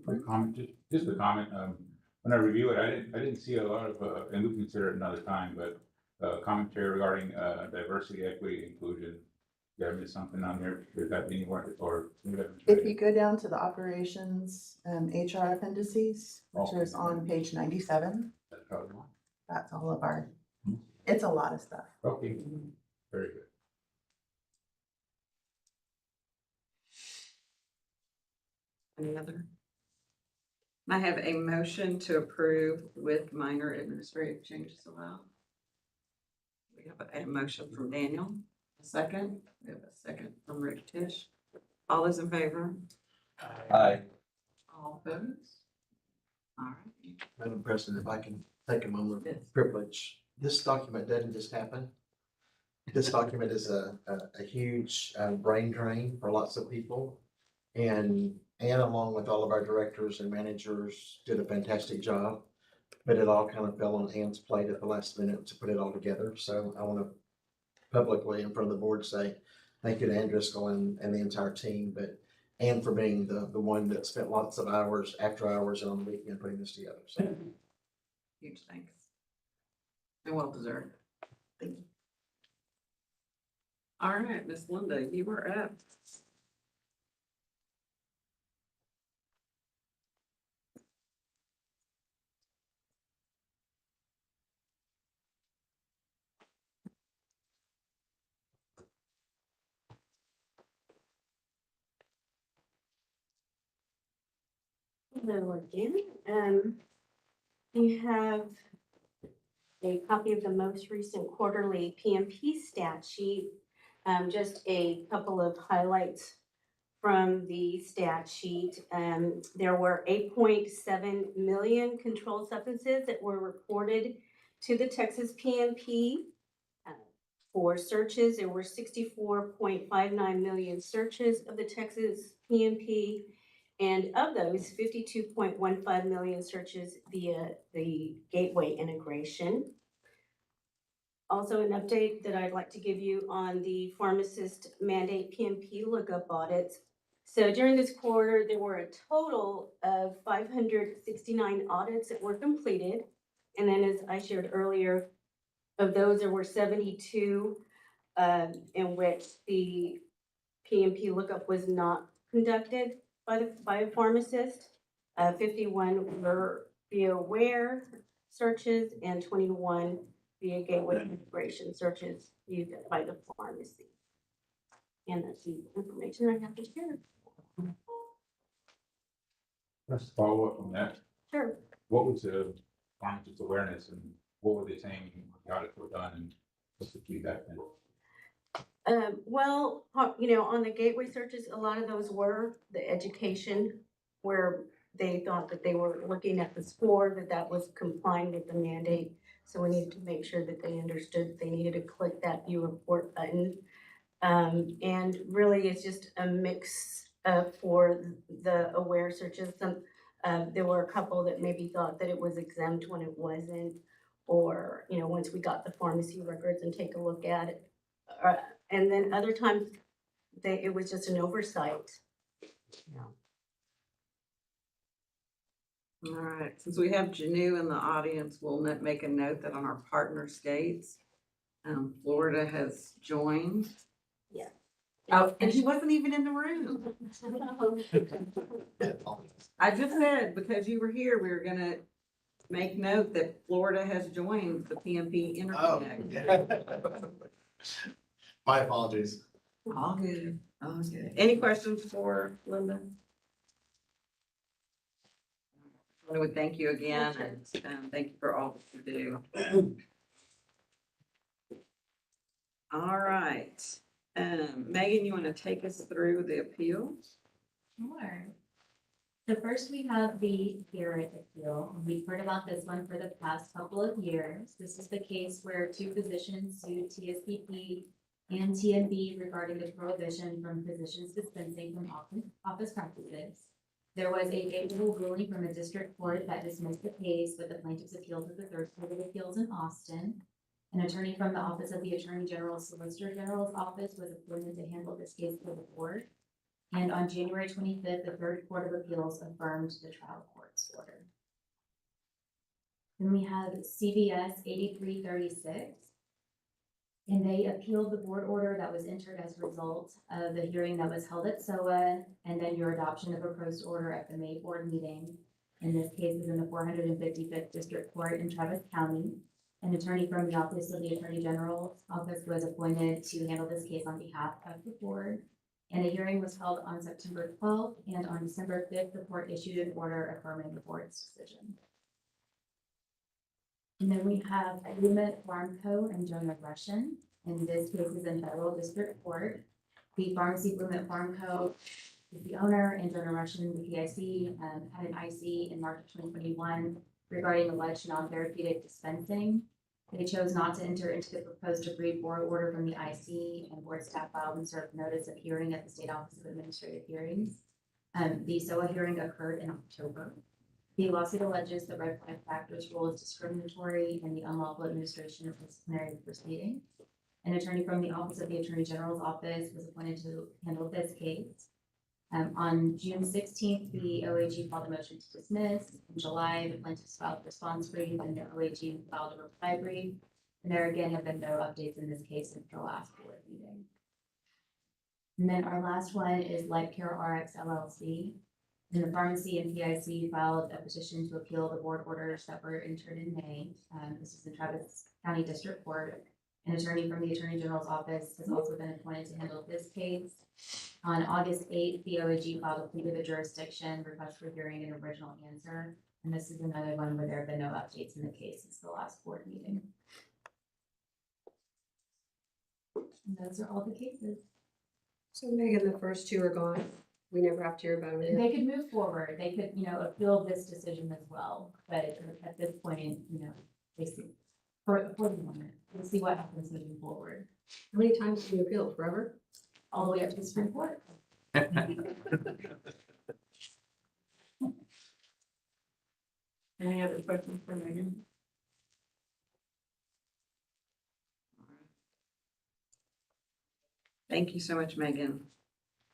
Quick comment, just a comment, when I review it, I didn't see a lot of, and we consider it another time, but commentary regarding diversity, equity, inclusion. Did I miss something on there? Is that anywhere or? If you go down to the operations HR appendices, which Okay. is on page 97, That's probably one. that's all of our, it's a lot of stuff. Okay, very good. Any other? I have a motion to approve with minor administrative changes allowed. We have a motion from Daniel, a second. We have a second from Rick Tisch. All those in favor? Aye. All opposed? All right. Madam President, if I can take a moment Yes. of privilege, this document doesn't just happen. This document is a huge brain drain for lots of people. And Ann, along with all of our directors and managers, did a fantastic job. But it all kind of fell on Ann's plate at the last minute to put it all together. So I want to publicly in front of the board say thank you to Ann Driscoll and the entire team, but Ann for being the one that spent lots of hours, after hours and on the weekend putting this together. So Huge thanks. And well deserved. Thank you. All right, Miss Linda, you were up. Hello again. You have a copy of the most recent quarterly PMP stat sheet. Just a couple of highlights from the stat sheet. There were 8.7 million controlled substances that were reported to the Texas PMP. For searches, there were 64.59 million searches of the Texas PMP. And of those, 52.15 million searches via the gateway integration. Also, an update that I'd like to give you on the pharmacist mandate PMP lookup audits. So during this quarter, there were a total of 569 audits that were completed. And then as I shared earlier, of those, there were 72 in which the PMP lookup was not conducted by a pharmacist. 51 were via where searches and 21 via gateway integration searches used by the pharmacy. And that's the information I have to share. Let's follow up on that. Sure. What was the pharmacist awareness and what were they saying when the audits were done and what's the feedback then? Well, you know, on the gateway searches, a lot of those were the education where they thought that they were looking at the score, that was complying with the mandate. So we needed to make sure that they understood they needed to click that view report button. And really it's just a mix for the aware searches. There were a couple that maybe thought that it was exempt when it wasn't, or, you know, once we got the pharmacy records and take a look at it. And then other times it was just an oversight. All right, since we have Janu in the audience, we'll make a note that on our partner states, Florida has joined. Yeah. Oh, and he wasn't even in the room. I just said, because you were here, we were gonna make note that Florida has joined the PMP interconnect. my apologies. All good, all good. Any questions for Linda? I would thank you again, and thank you for all that you do. All right, Megan, you want to take us through the appeals? Sure. So first we have the Garrett appeal. We've heard about this one for the past couple of years. This is the case where two physicians sued TSBP and TNB regarding the prohibition from physicians dispensing from office practices. There was a favorable ruling from a district court that dismissed the case, but the plaintiffs appealed to the Third Court of Appeals in Austin. An attorney from the Office of the Attorney General's Solicitor General's office was appointed to handle this case for the court. And on January 25th, the Third Court of Appeals affirmed the trial court's order. Then we have CVS 8336. And they appealed the board order that was entered as a result of the hearing that was held at SOAH, and then your adoption of a proposed order at the May board meeting. In this case, is in the 455th District Court in Travis County. An attorney from the Office of the Attorney General's office was appointed to handle this case on behalf of the board. And a hearing was held on September 12th, and on December 5th, the court issued an order affirming the board's decision. And then we have Lumet Farmco and Jonah Russian. And this case is in federal district court. The pharmacy Lumet Farmco is the owner, and Jonah Russian, the PIC, had an IC in March of 2021 regarding alleged non-therapeutic dispensing. They chose not to enter into the proposed agreed board order from the IC, and board staff filed and served notice of hearing at the State Office of Administrative Hearings. The SOAH hearing occurred in October. The lawsuit alleges the red flag factors rule is discriminatory in the unlawful administration of disciplinary proceedings. An attorney from the Office of the Attorney General's office was appointed to handle this case. On June 16th, the OAG filed a motion to dismiss. In July, the plaintiffs filed a response brief and the OAG filed a reply brief. And there again have been no updates in this case since the last board meeting. And then our last one is Life Care RX LLC. And the pharmacy and PIC filed a petition to appeal the board orders that were entered in May. This is in Travis County District Court. An attorney from the Attorney General's office has also been appointed to handle this case. On August 8th, the OAG filed a plea of a jurisdiction request for hearing an original answer. And this is another one where there have been no updates in the case since the last board meeting. And those are all the cases. So Megan, the first two are gone. We never have to hear about them again. They could move forward. They could, appeal this decision as well. But at this point, they see, for the moment, we'll see what happens moving forward. How many times can you appeal? Forever? All the way up to the Supreme Court. Any other questions for Megan? Thank you so much, Megan.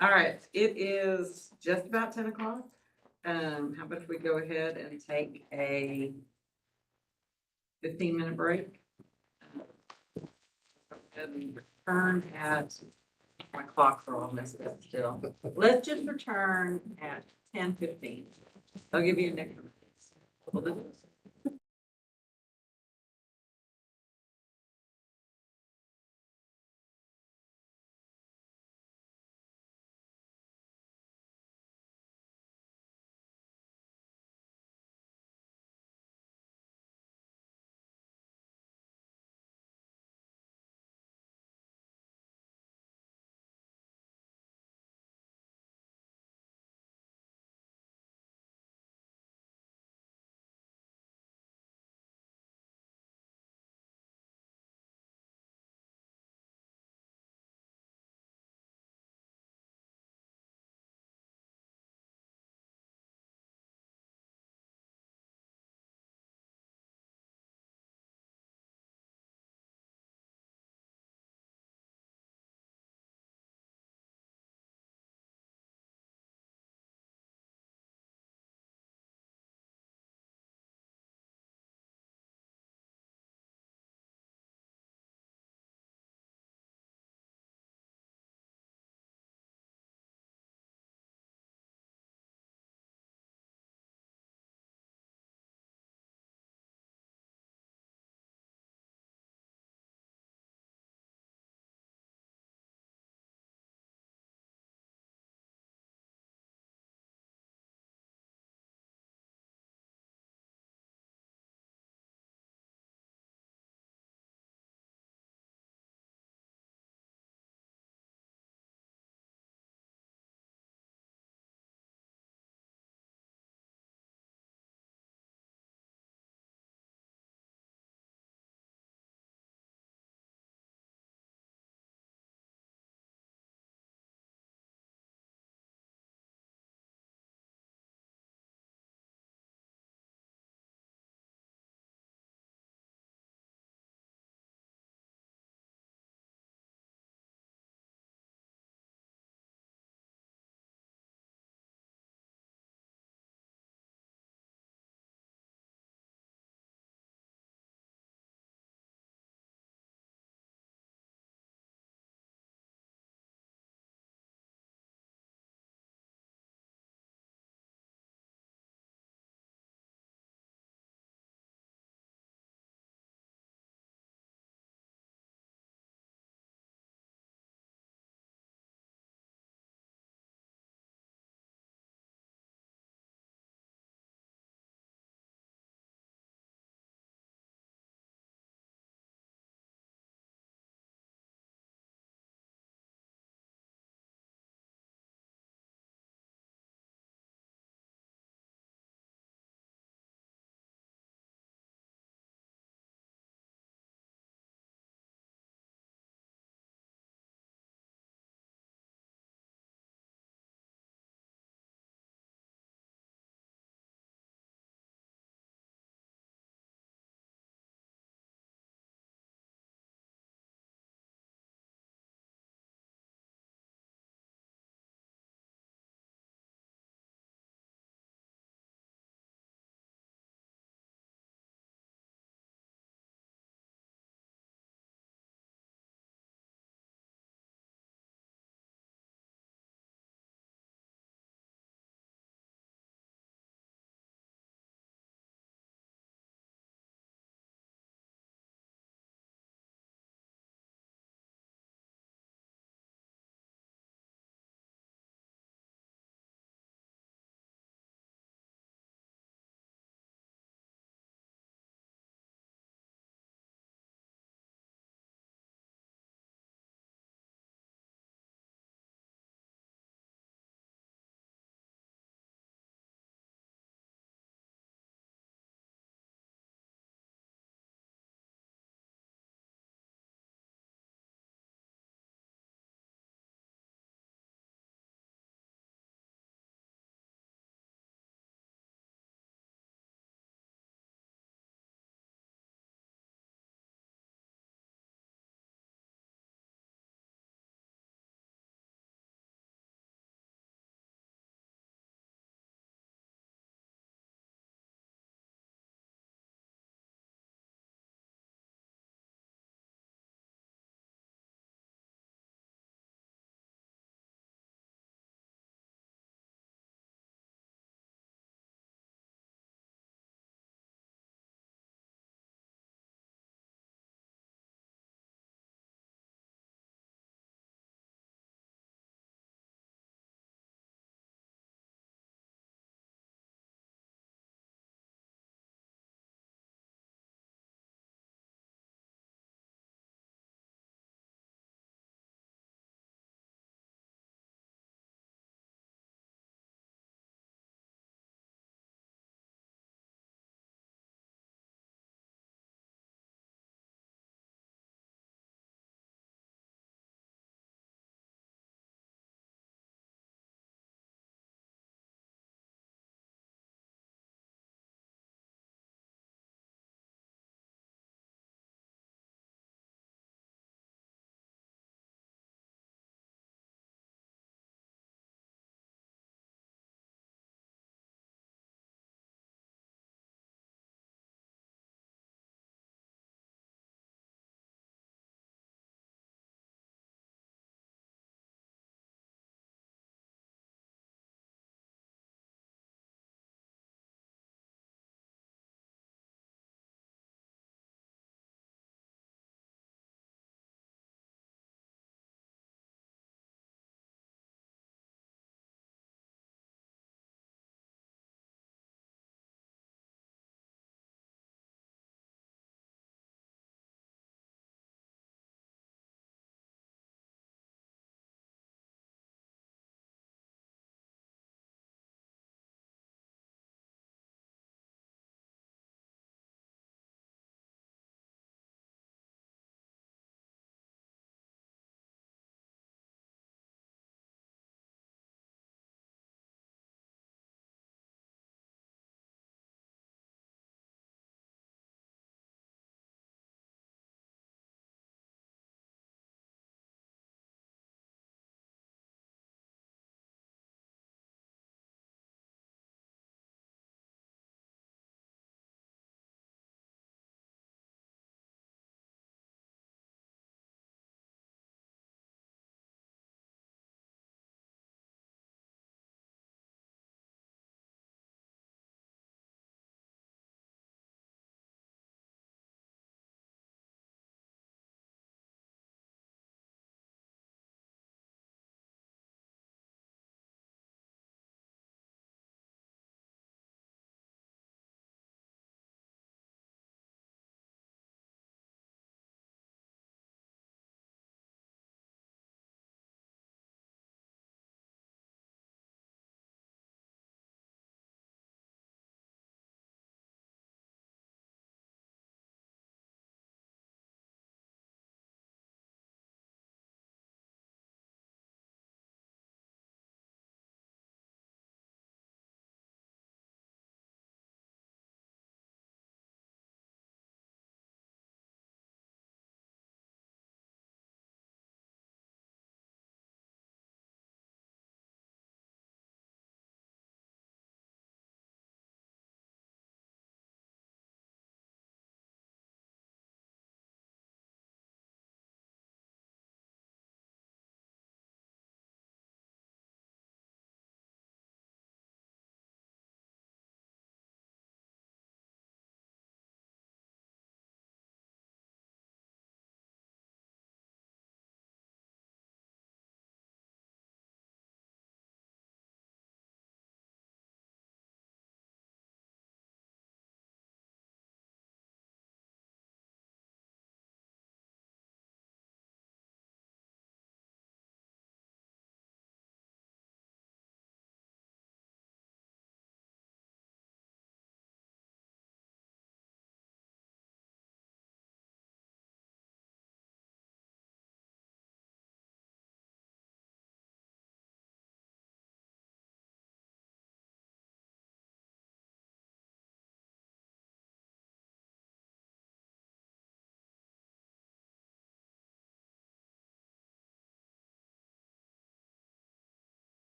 All right, it is just about 10 o'clock. How about if we go ahead and take a 15-minute break? And return at, my clocks are all messed up still. Let's just return at 10:15. I'll give you a next.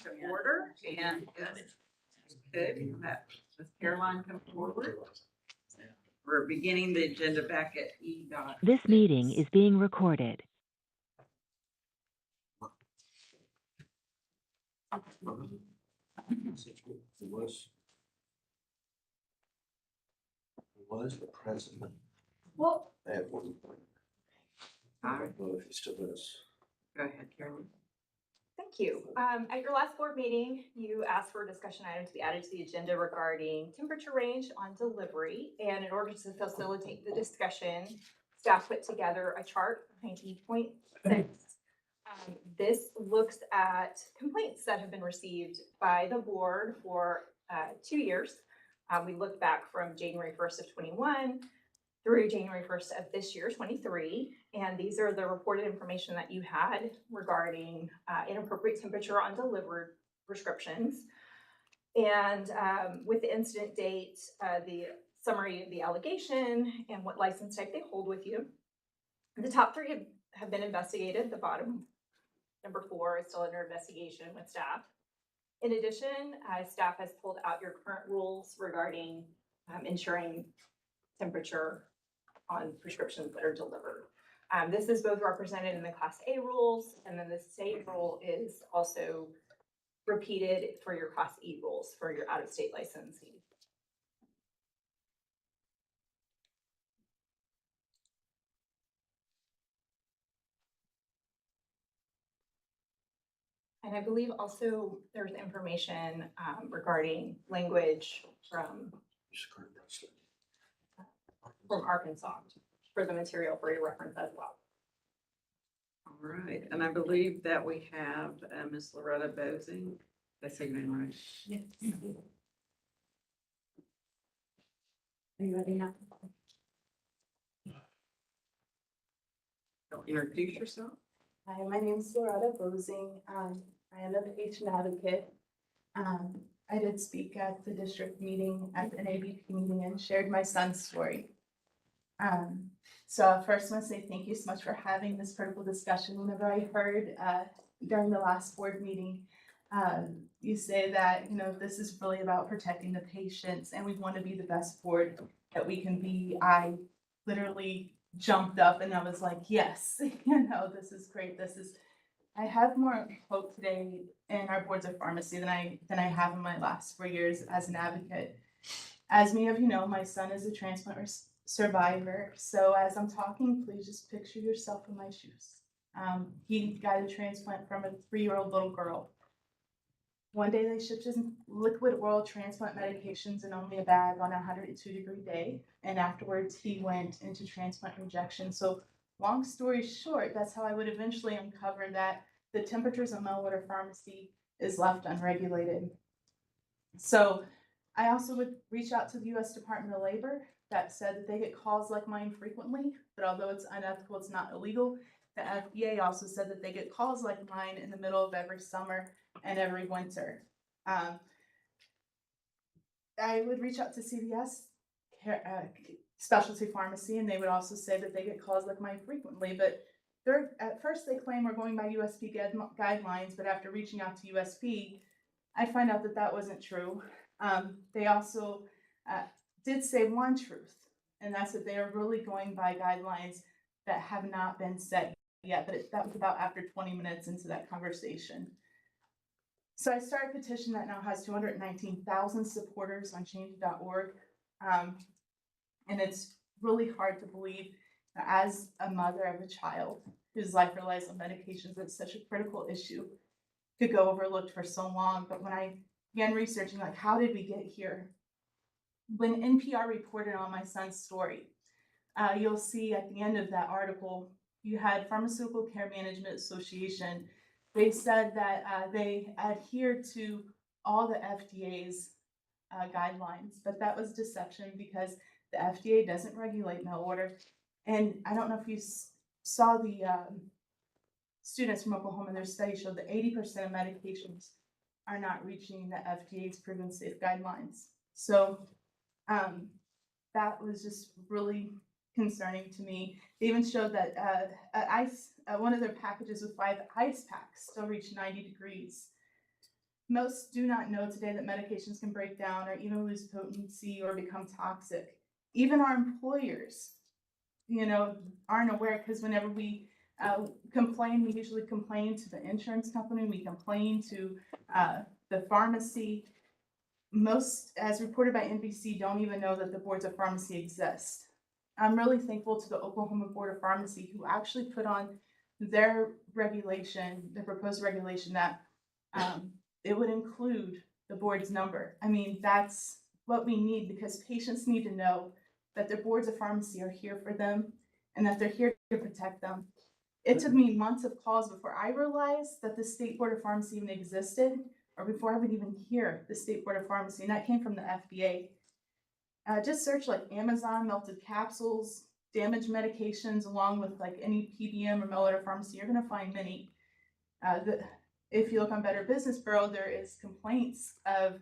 to order and good, Ms. Caroline come forward. We're beginning the agenda back at E.6. This meeting is being recorded. Was the president Well, at one point? I don't know if he still is. go ahead, Carolyn. Thank you. At your last board meeting, you asked for a discussion item to be added to the agenda regarding temperature range on delivery. And in order to facilitate the discussion, staff put together a chart, 90.6. This looks at complaints that have been received by the board for 2 years. We looked back from January 1st of 21 through January 1st of this year, 23. And these are the reported information that you had regarding inappropriate temperature on delivered prescriptions. And with the incident date, the summary of the allegation and what license type they hold with you. The top 3 have been investigated. The bottom, number 4, is still under investigation with staff. In addition, staff has pulled out your current rules regarding ensuring temperature on prescriptions that are delivered. This is both represented in the Class A rules, and then the state rule is also repeated for your Class E rules for your out-of-state licensing. And I believe also there's information regarding language from Arkansas for the material for your reference as well. All right, and I believe that we have Ms. Loretta Bozing. Did I say your name right? Yes. Are you ready now? Introduce yourself. Hi, my name is Loretta Bozing. I am a patient advocate. I did speak at the district meeting, at the NABP meeting, and shared my son's story. So I first want to say thank you so much for having this critical discussion. Whenever I heard during the last board meeting, you say that, you know, this is really about protecting the patients and we want to be the best board that we can be. I literally jumped up and I was like, yes, you know, this is great. I have more hope today in our boards of pharmacy than I have in my last 4 years as an advocate. As many of you know, my son is a transplant survivor. So as I'm talking, please just picture yourself in my shoes. He got a transplant from a 3-year-old little girl. One day they shipped his liquid oral transplant medications in only a bag on a 102-degree day. And afterwards he went into transplant rejection. So long story short, that's how I would eventually uncover that the temperatures in Melwood Pharmacy is left unregulated. So I also would reach out to the U.S. Department of Labor that said that they get calls like mine frequently, but although it's unethical, it's not illegal. The FDA also said that they get calls like mine in the middle of every summer and every winter. I would reach out to CVS, specialty pharmacy, and they would also say that they get calls like mine frequently, but at first they claim we're going by USP guidelines, but after reaching out to USP, I find out that that wasn't true. They also did say one truth, and that's that they are really going by guidelines that have not been set yet, but that was about after 20 minutes into that conversation. So I started a petition that now has 219,000 supporters on change.org. And it's really hard to believe that as a mother of a child whose life relies on medications, that's such a critical issue, could go overlooked for so long. But when I began researching, like, how did we get here? When NPR reported on my son's story, you'll see at the end of that article, you had Pharmaceutical Care Management Association. They said that they adhere to all the FDA's guidelines, but that was deception because the FDA doesn't regulate mail order. And I don't know if you saw the students from Oklahoma, their study showed that 80% of medications are not reaching the FDA's proven safe guidelines. So that was just really concerning to me. They even showed that one of their packages with 5 ice packs still reached 90 degrees. Most do not know today that medications can break down or even lose potency or become toxic. Even our employers, aren't aware, because whenever we complain, we usually complain to the insurance company, we complain to the pharmacy. Most, as reported by NBC, don't even know that the boards of pharmacy exist. I'm really thankful to the Oklahoma Board of Pharmacy, who actually put on their regulation, the proposed regulation, that it would include the board's number. I mean, that's what we need, because patients need to know that their boards of pharmacy are here for them and that they're here to protect them. It took me months of calls before I realized that the State Board of Pharmacy even existed, or before I would even hear the State Board of Pharmacy, and that came from the FDA. Just search like Amazon melted capsules, damaged medications, along with like any PBM or mail order pharmacy, you're gonna find many. If you look on Better Business Bureau, there is complaints of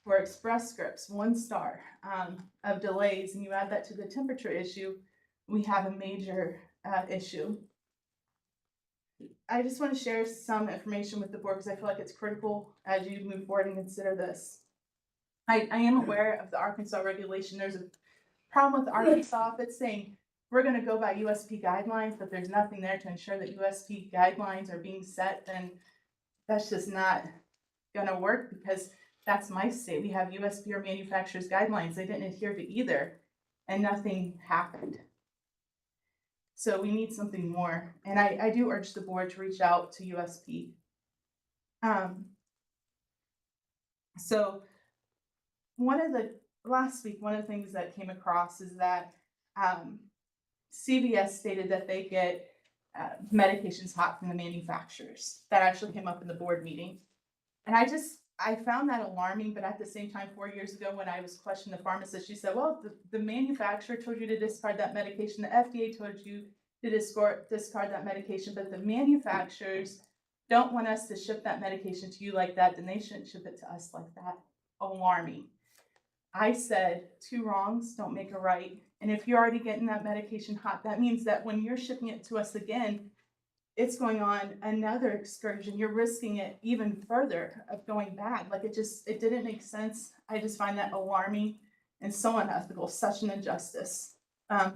for Express Scripts, 1 star of delays, and you add that to the temperature issue, we have a major issue. I just want to share some information with the board because I feel like it's critical as you move forward and consider this. I am aware of the Arkansas regulation. There's a problem with Arkansas. If it's saying we're going to go by USP guidelines, but there's nothing there to ensure that USP guidelines are being set, then that's just not going to work, because that's my state. We have USP or manufacturer's guidelines. They didn't adhere to either, and nothing happened. So we need something more. And I do urge the board to reach out to USP. So last week, one of the things that came across is that CVS stated that they get medications hot from the manufacturers. That actually came up in the board meeting. And I found that alarming, but at the same time, 4 years ago, when I was questioning the pharmacist, she said, well, the manufacturer told you to discard that medication. The FDA told you to discard that medication, but the manufacturers don't want us to ship that medication to you like that, then they shouldn't ship it to us like that. Alarming. I said 2 wrongs don't make a right. And if you're already getting that medication hot, that means that when you're shipping it to us again, it's going on another excursion. You're risking it even further of going bad. Like it didn't make sense. I just find that alarming and so unethical, such an injustice. The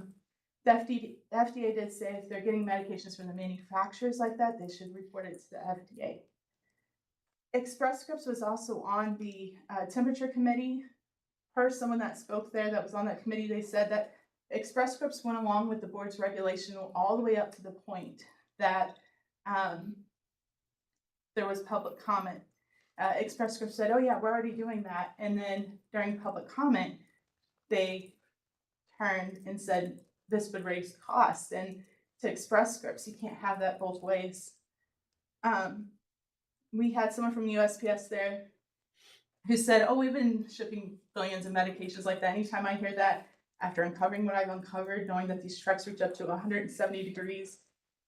FDA did say if they're getting medications from the manufacturers like that, they should report it to the FDA. Express Scripts was also on the temperature committee. Per someone that spoke there that was on that committee, they said that Express Scripts went along with the board's regulation all the way up to the point that there was public comment. Express Scripts said, oh yeah, we're already doing that. And then during public comment, they turned and said this would raise costs. And to Express Scripts, you can't have that both ways. We had someone from USPS there who said, oh, we've been shipping billions of medications like that. Anytime I hear that, after uncovering what I've uncovered, knowing that these trucks reach up to 170 degrees,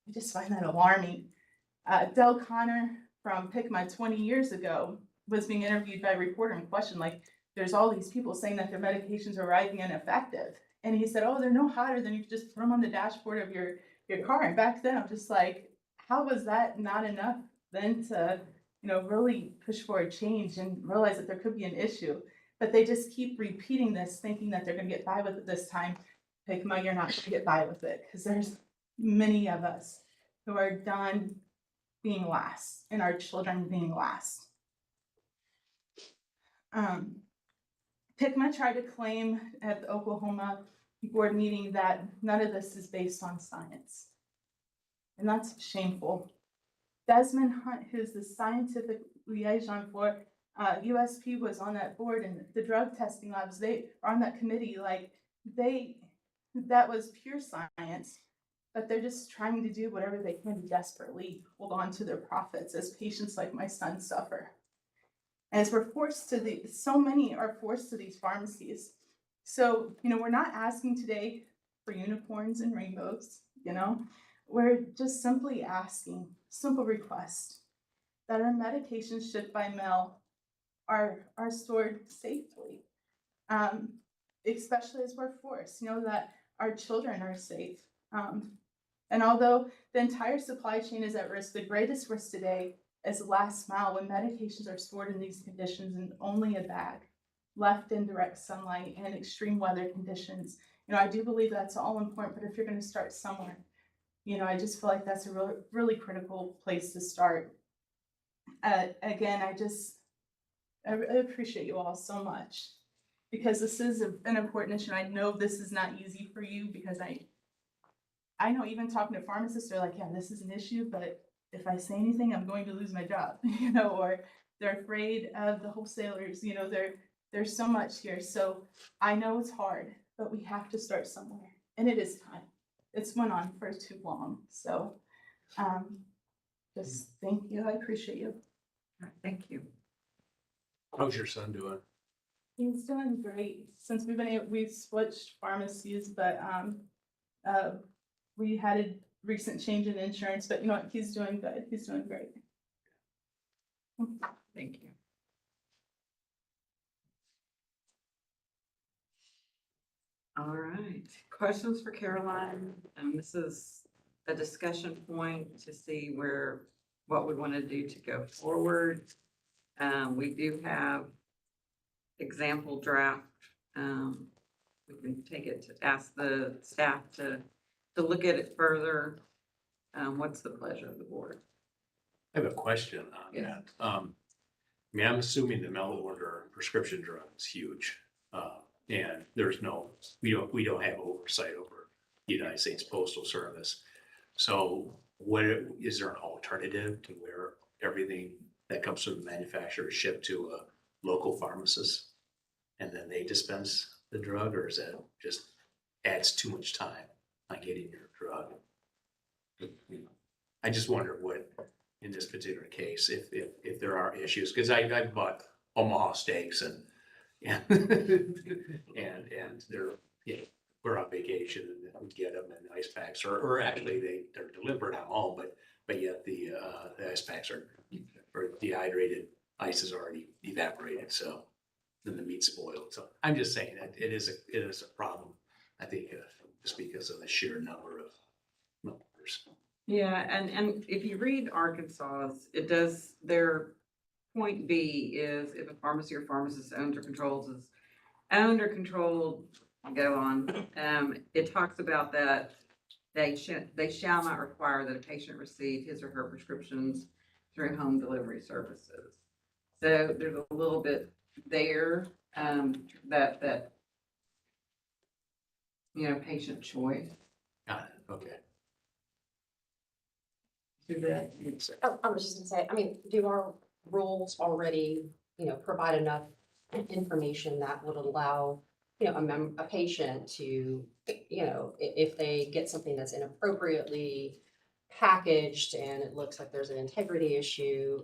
I just find that alarming. Del Connor from PICMA 20 years ago was being interviewed by a reporter and questioned, like, there's all these people saying that their medications are arriving ineffective. And he said, oh, they're no hotter than you just put them on the dashboard of your car. And back then I'm just like, how was that not enough then to, really push for a change and realize that there could be an issue? But they just keep repeating this, thinking that they're going to get by with it this time. PICMA, you're not going to get by with it, because there's many of us who are done being last and our children being last. PICMA tried to claim at the Oklahoma board meeting that none of this is based on science. And that's shameful. Desmond Hunt, who's the scientific liaison for USP, was on that board, and the drug testing labs, they are on that committee, that was pure science, but they're just trying to do whatever they can to desperately hold on to their profits as patients like my son suffer. As we're forced to so many are forced to these pharmacies. So, we're not asking today for unicorns and rainbows, we're just simply asking, simple request, that our medications shipped by mail are stored safely, especially as we're forced, that our children are safe. And although the entire supply chain is at risk, the greatest risk today as a last mile when medications are stored in these conditions in only a bag, left in direct sunlight and extreme weather conditions. I do believe that's all important, but if you're going to start somewhere, I just feel like that's a really, really critical place to start. Again, I appreciate you all so much because this is an important issue. I know this is not easy for you because I know even talking to pharmacists, they're like, yeah, this is an issue, but if I say anything, I'm going to lose my job, or they're afraid of the wholesalers, there's so much here. So I know it's hard, but we have to start somewhere, and it is time. It's went on for too long. So just thank you. I appreciate you. All right, thank you. How's your son doing? He's doing great. Since we've switched pharmacies, but we had a recent change in insurance, but he's doing good. He's doing great. Thank you. All right, questions for Caroline? This is a discussion point to see what we want to do to go forward. We do have example draft. We can take it to ask the staff to look at it further. What's the pleasure of the board? I have a question on Yeah. that. I'm assuming the mail order prescription drug is huge. And we don't have oversight over the United States Postal Service. So is there an alternative to where everything that comes from the manufacturer is shipped to a local pharmacist and then they dispense the drug, or is that just adds too much time on getting your drug? I just wonder what, in this particular case, if there are issues, because I bought Omaha steaks and they're, we're on vacation and we get them in ice packs, or actually they're delivered at home, but yet the ice packs are dehydrated, ice is already evaporated, so then the meat's spoiled. So I'm just saying that it is a problem, I think, just because of the sheer number of numbers. Yeah, and if you read Arkansas's, it does, their point B is if a pharmacy or pharmacist owns or controlled, go on. It talks about that they shall not require that a patient receive his or her prescriptions through home delivery services. So there's a little bit there, that patient choice. Got it, okay. Oh, I was just gonna say, do our rules already, provide enough information that would allow, a patient to, if they get something that's inappropriately packaged and it looks like there's an integrity issue,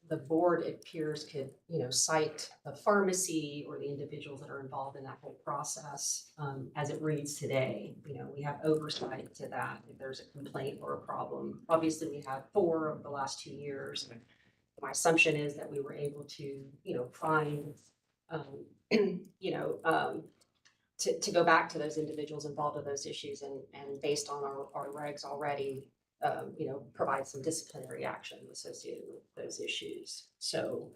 the board, it appears, could, cite the pharmacy or the individuals that are involved in that whole process. As it reads today, we have oversight to that if there's a complaint or a problem. Obviously, we have 4 of the last 2 years. My assumption is that we were able to, find, to go back to those individuals involved in those issues and based on our regs already, provide some disciplinary action associated with those issues. So,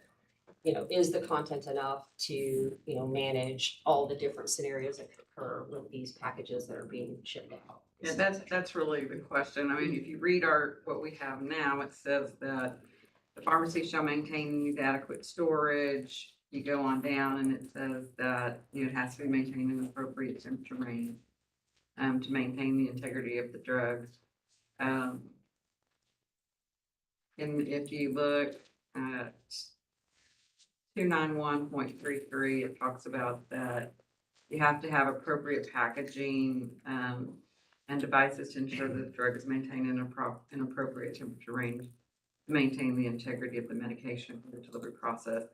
is the content enough to, manage all the different scenarios that could occur with these packages that are being shipped out? Yeah, that's really the question. If you read what we have now, it says that the pharmacy shall maintain adequate storage. You go on down and it says that it has to be maintained in an appropriate temperature range to maintain the integrity of the drugs. And if you look at 291.33, it talks about that you have to have appropriate packaging and devices to ensure that the drug is maintained in an appropriate temperature range to maintain the integrity of the medication for the delivery process.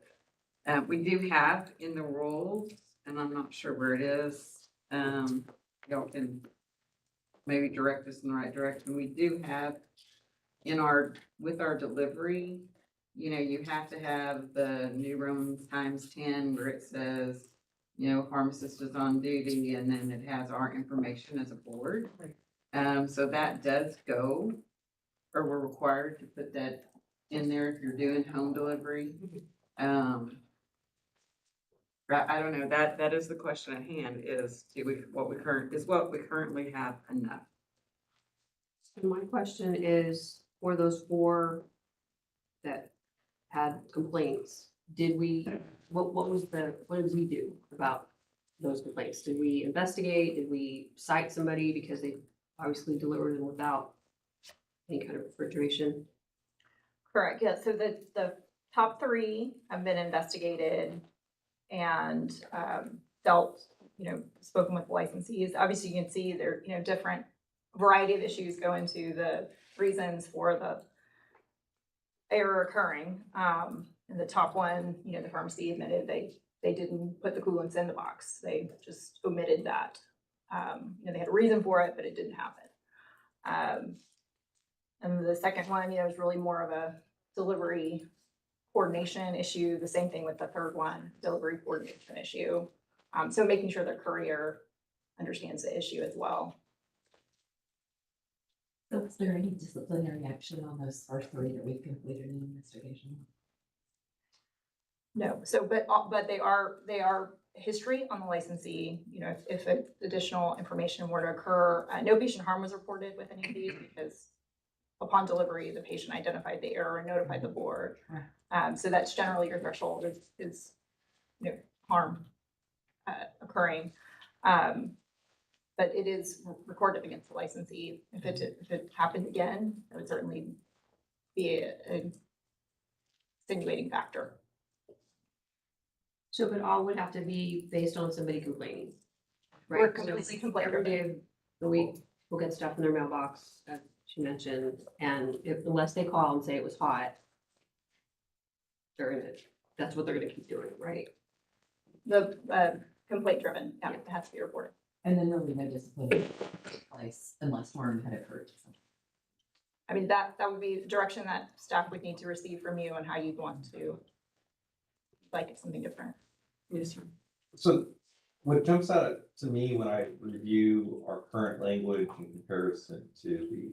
We do have in the rules, and I'm not sure where it is, y'all can maybe direct us in the right direction. We do have with our delivery, you have to have the new Roman ×10 where it says, pharmacist is on duty, and then it has our information as a board. So that does go, or we're required to put that in there if you're doing home delivery. I don't know, that is the question at hand, is what we currently have enough? And my question is, for those 4 that had complaints, what did we do about those complaints? Did we investigate? Did we cite somebody because they obviously delivered them without any kind of refrigeration? Correct, yeah, so the top 3 have been investigated and spoken with licensees. Obviously, you can see there, different variety of issues go into the reasons for the error occurring. And the top one, the pharmacy admitted they didn't put the coolants in the box. They just omitted that. They had a reason for it, but it didn't happen. And the second one, is really more of a delivery coordination issue. The same thing with the third one, delivery coordination issue. So making sure the courier understands the issue as well. So is there any disciplinary action on those first 3 that we've completed an investigation? No, but they are history on the licensee. If additional information were to occur, no patient harm was reported with any of these because upon delivery, the patient identified the error and notified the board. So that's generally your threshold is harm occurring. But it is recorded against the licensee. If it happened again, that would certainly be a extenuating factor. So, but all would have to be based on somebody complaining, right? We're completely complaint Every day driven. of the week, we'll get stuff in their mailbox, as she mentioned, and unless they call and say it was hot, that's what they're gonna keep doing, right? The complaint driven, yeah, it has to be reported. And then there'll be no discipline in place unless harm had occurred. I mean, that would be the direction that staff would need to receive from you and how you'd want to, like it something different. Yes, sir. So what jumps out to me when I review our current language in comparison to the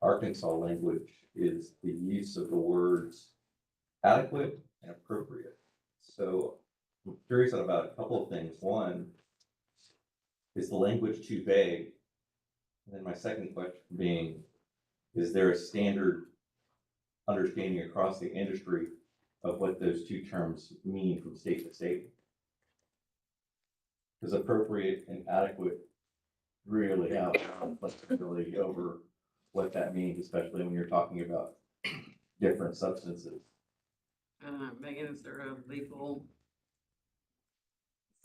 Arkansas language is the use of the words adequate and appropriate. So I'm curious about a couple of things. One, is the language too vague? And then my second question being, is there a standard understanding across the industry of what those 2 terms mean from state to state? Because appropriate and adequate really have flexibility over what that means, especially when you're talking about different substances. Megan, is there a legal?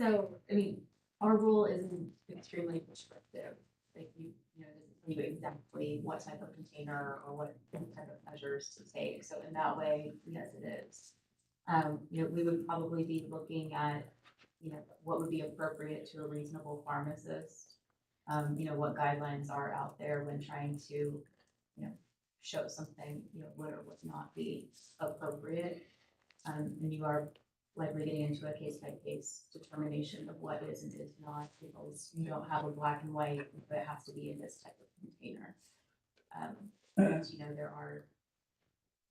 So, I mean, our rule isn't extremely prescriptive. Like it doesn't tell you exactly what type of container or what type of measures to take. So in that way, yes, it is. We would probably be looking at, what would be appropriate to a reasonable pharmacist. What guidelines are out there when trying to, show something, would or would not be appropriate. And you are likely getting into a case-by-case determination of what is and is not, because you don't have a black and white, but it has to be in this type of container. There are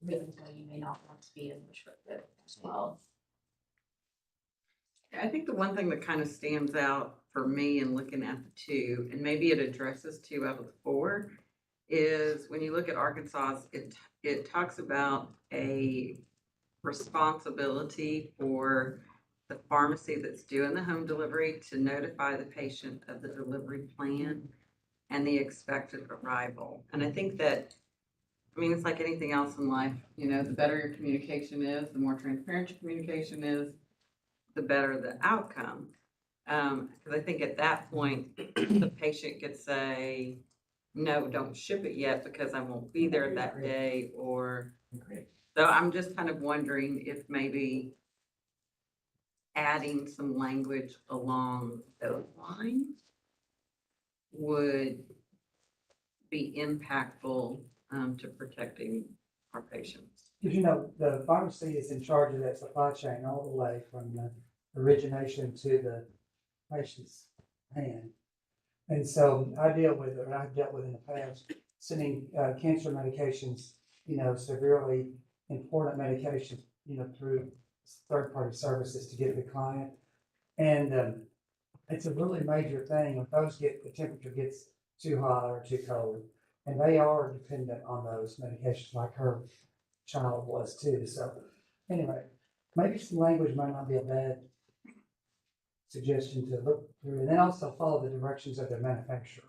reasons why you may not want to be as prescriptive as well. I think the one thing that kind of stands out for me in looking at the 2, and maybe it addresses 2 out of the 4, is when you look at Arkansas, it talks about a responsibility for the pharmacy that's doing the home delivery to notify the patient of the delivery plan and the expected arrival. And I think that, it's like anything else in life, the better your communication is, the more transparent your communication is, the better the outcome. Because I think at that point, the patient could say, no, don't ship it yet because I won't be there that day, or so I'm just kind of wondering if maybe adding some language along those lines would be impactful to protecting our patients. Because the pharmacy is in charge of that supply chain all the way from the origination to the patient's hand. And so I've dealt with in the past, sending cancer medications, severely important medications, through third-party services to give the client. And, it's a really major thing when the temperature gets too hot or too cold. And they are dependent on those medications like her child was too. So anyway, maybe some language might not be a bad suggestion to look through, and then also follow the directions of the manufacturer.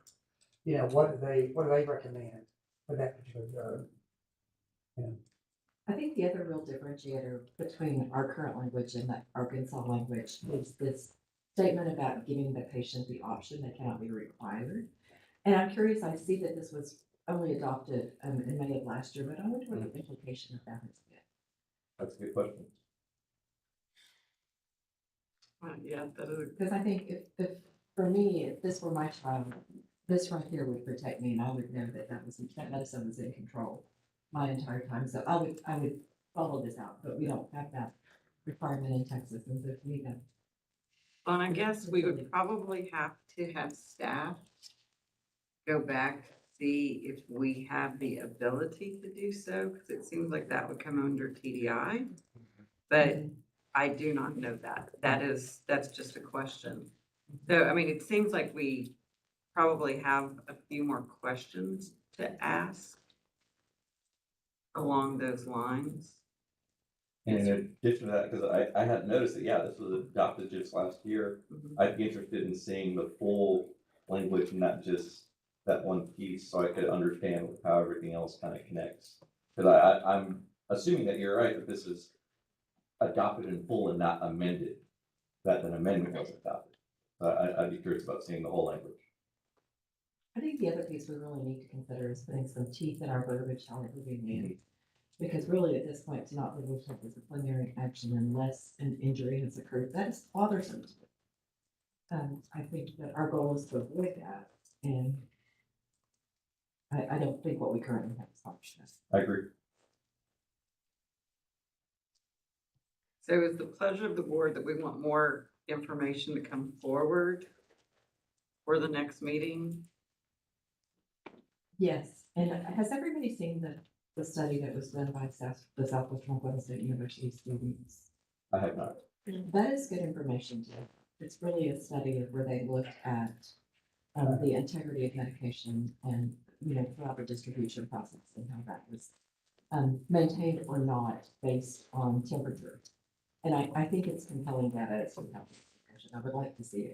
What do they recommend for that particular drug? I think the other real differentiator between our current language and the Arkansas language is this statement about giving the patient the option that cannot be required. And I'm curious, I see that this was only adopted in May of last year, but I wonder what the implication of that has been. That's a good question. Yeah, that is. Because I think if for me, if this were my child, this right here would protect me, and I would know that that medicine was in control my entire time. So I would follow this out, but we don't have that requirement in Texas, and so to me that. Well, and I guess we would probably have to have staff go back, see if we have the ability to do so, because it seems like that would come under TDI. But I do not know that. That's just a question. So, I mean, it seems like we probably have a few more questions to ask along those lines. And in addition to that, because I had noticed that, yeah, this was adopted just last year. I'd be interested in seeing the full language, not just that one piece, so I could understand how everything else kind of connects. Because I'm assuming that you're right, that this is adopted in full and not amended, that an amendment was adopted. I'd be curious about seeing the whole language. I think the other piece we really need to consider is putting some teeth in our verbiage, how it would be made. Because really, at this point, to not really take disciplinary action unless an injury has occurred, that's bothersome to me. I think that our goal is to avoid that, and I don't think what we currently have is functional. I agree. So is the pleasure of the board that we want more information to come forward for the next meeting? Yes, and has everybody seen the study that was done by the Southwest Oklahoma State University students? I have not. That is good information too. It's really a study of where they looked at the integrity of medication and, throughout the distribution process and how that was maintained or not based on temperature. And I think it's compelling data. It's compelling information. I would like to see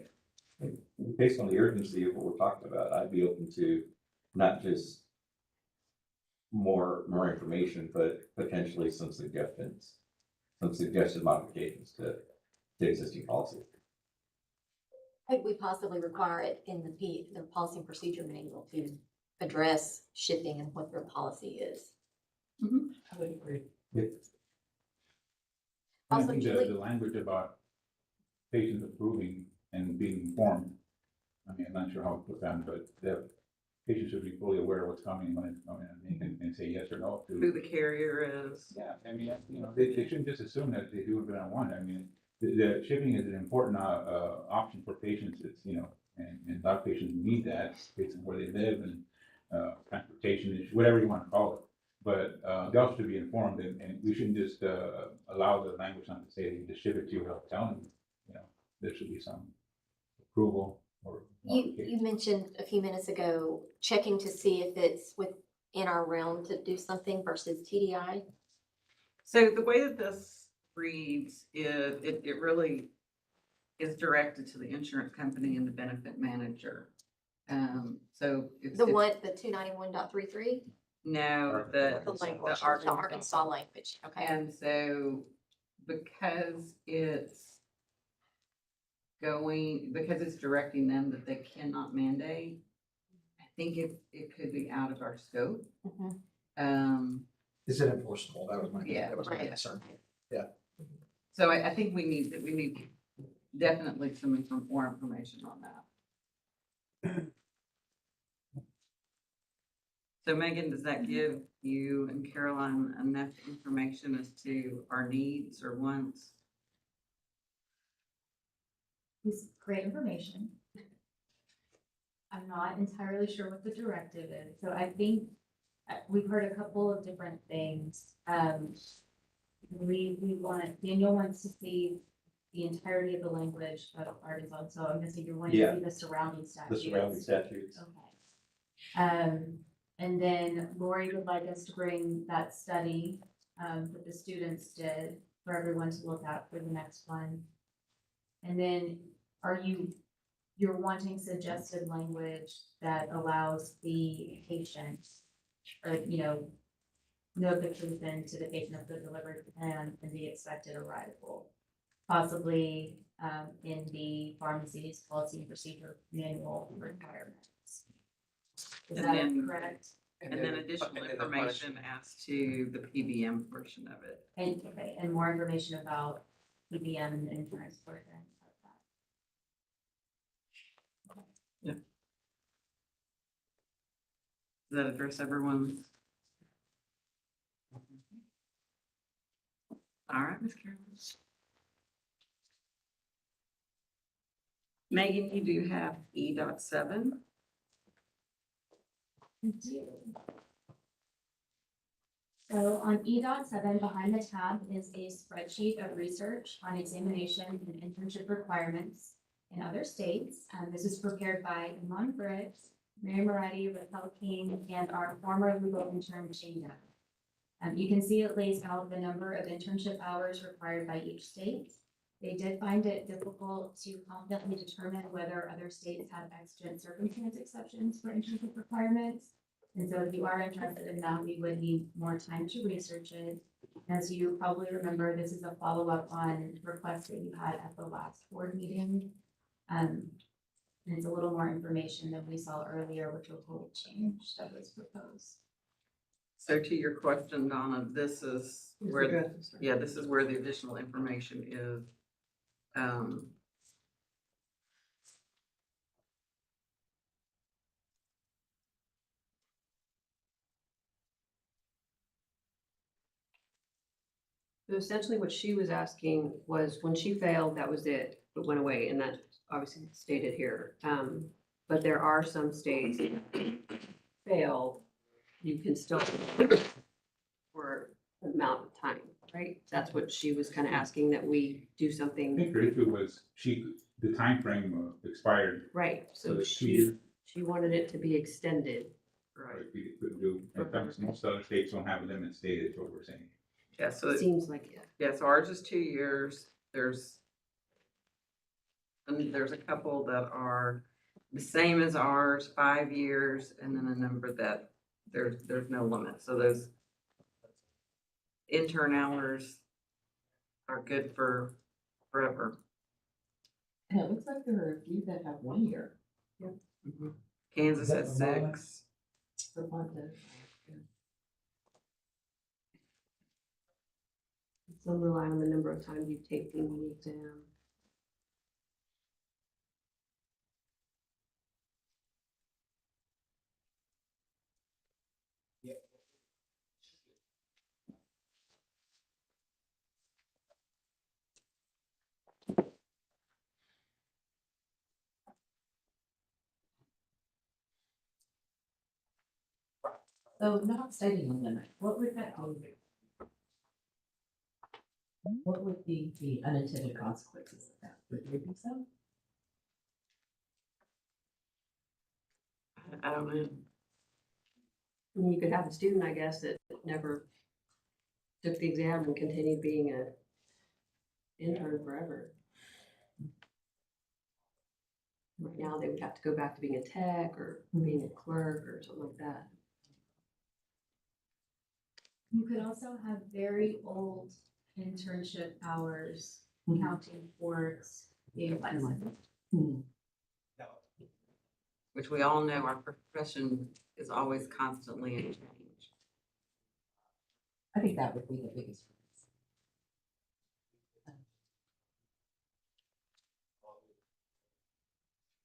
it. Based on the urgency of what we're talking about, I'd be open to not just more information, but potentially some suggestions, some suggested modifications to existing policy. Could we possibly require it in the policy and procedure manual to address shipping and what their policy is? I would agree. I Also, think Julie- the language about patients approving and being informed, I mean, I'm not sure how to put that, but the patients should be fully aware of what's coming when it's coming, and they can say yes or no to. Who the carrier is? Yeah, I mean, they shouldn't just assume that they do it on one. I mean, the shipping is an important, option for patients. It's, and a lot of patients need that based on where they live and, transportation issue, whatever you want to call it. But, they also should be informed, and we shouldn't just, allow the language not to say you just ship it to you without telling them, there should be some approval or. You mentioned a few minutes ago, checking to see if it's within our realm to do something versus TDI. So the way that this reads is, it really is directed to the insurance company and the benefit manager. So it's. The 291.33? No, The Arkansas language, okay. And so because it's directing them that they cannot mandate, I think it could be out of our scope. Is it enforceable? That was my concern. Yeah. So I think we need definitely some more information on that. So Megan, does that give you and Caroline enough information as to our needs or wants? It's great information. I'm not entirely sure what the directive is, so I think we've heard a couple of different things. Daniel wants to see the entirety of the language of artisan, so I'm guessing you're wanting to see the surrounding The statutes. surrounding statutes. Okay. And then Lori would like us to bring that study, that the students did for everyone to look at for the next one. And then you're wanting suggested language that allows the patient, or, notification to the patient of the delivery plan and the expected arrival, possibly, in the pharmacy's policy and procedure manual requirements. Is And that then- correct? And then additional information as to the PBM portion of it. And more information about PBM and insurance programs like that. Does that address everyone's? All right, Ms. Carolyn. Megan, you do have E.7. So on E.7, behind the tab is a spreadsheet of research on examination and internship requirements in other states. This is prepared by Iman Briggs, Mary Moretti, Raquel King, and our former legal intern, Gina. You can see it lays out the number of internship hours required by each state. They did find it difficult to confidently determine whether other states have exigent circumstance exceptions for internship requirements. And so if you are interested in that, we would need more time to research it. As you probably remember, this is a follow-up on requests that you had at the last board meeting. And it's a little more information than we saw earlier, which will hold change that was proposed. So to your question, Donna, this is where, this is where the additional information is. So essentially what she was asking was when she failed, that was it, it went away, and that obviously stated here. But there are some states that fail, you can still for an amount of time, right? That's what she was kind of asking, that we do I something, think her issue was the timeframe expired. right? So So it's 2 years. she wanted it to be extended. Right, we couldn't do, most other states don't have a limit stated, is what we're saying. Yeah, so, Seems like it. yeah, so ours is 2 years. And there's a couple that are the same as ours, 5 years, and then a number that there's no limit. So those intern hours are good for forever. And it looks like there are a few that have 1 year. Kansas has 6. For one to- Some rely on the number of times you've taken the exam. So not stating a limit, what would that be? What would be the unintended consequences of that? Would you think so? I don't know. I mean, you could have a student, I guess, that never took the exam and continued being a intern forever. Right now, they would have to go back to being a tech or being a clerk or something like that. You could also have very old internship hours counting towards the license. Which we all know our profession is always constantly in change. I think that would be the biggest.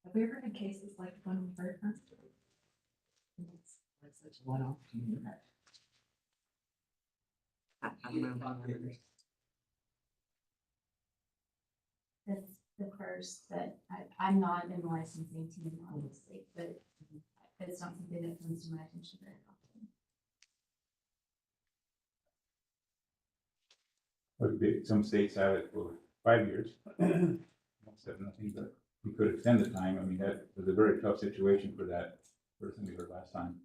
Have we ever had cases like the one we heard from? It's like such a one-off. I don't know about others. That's the first that I'm not in the licensing team, obviously, but it's not something that comes to my attention very often. Some states have it for 5 years. Most have nothing, but we could extend the time. I mean, that was a very tough situation for that person we heard last time.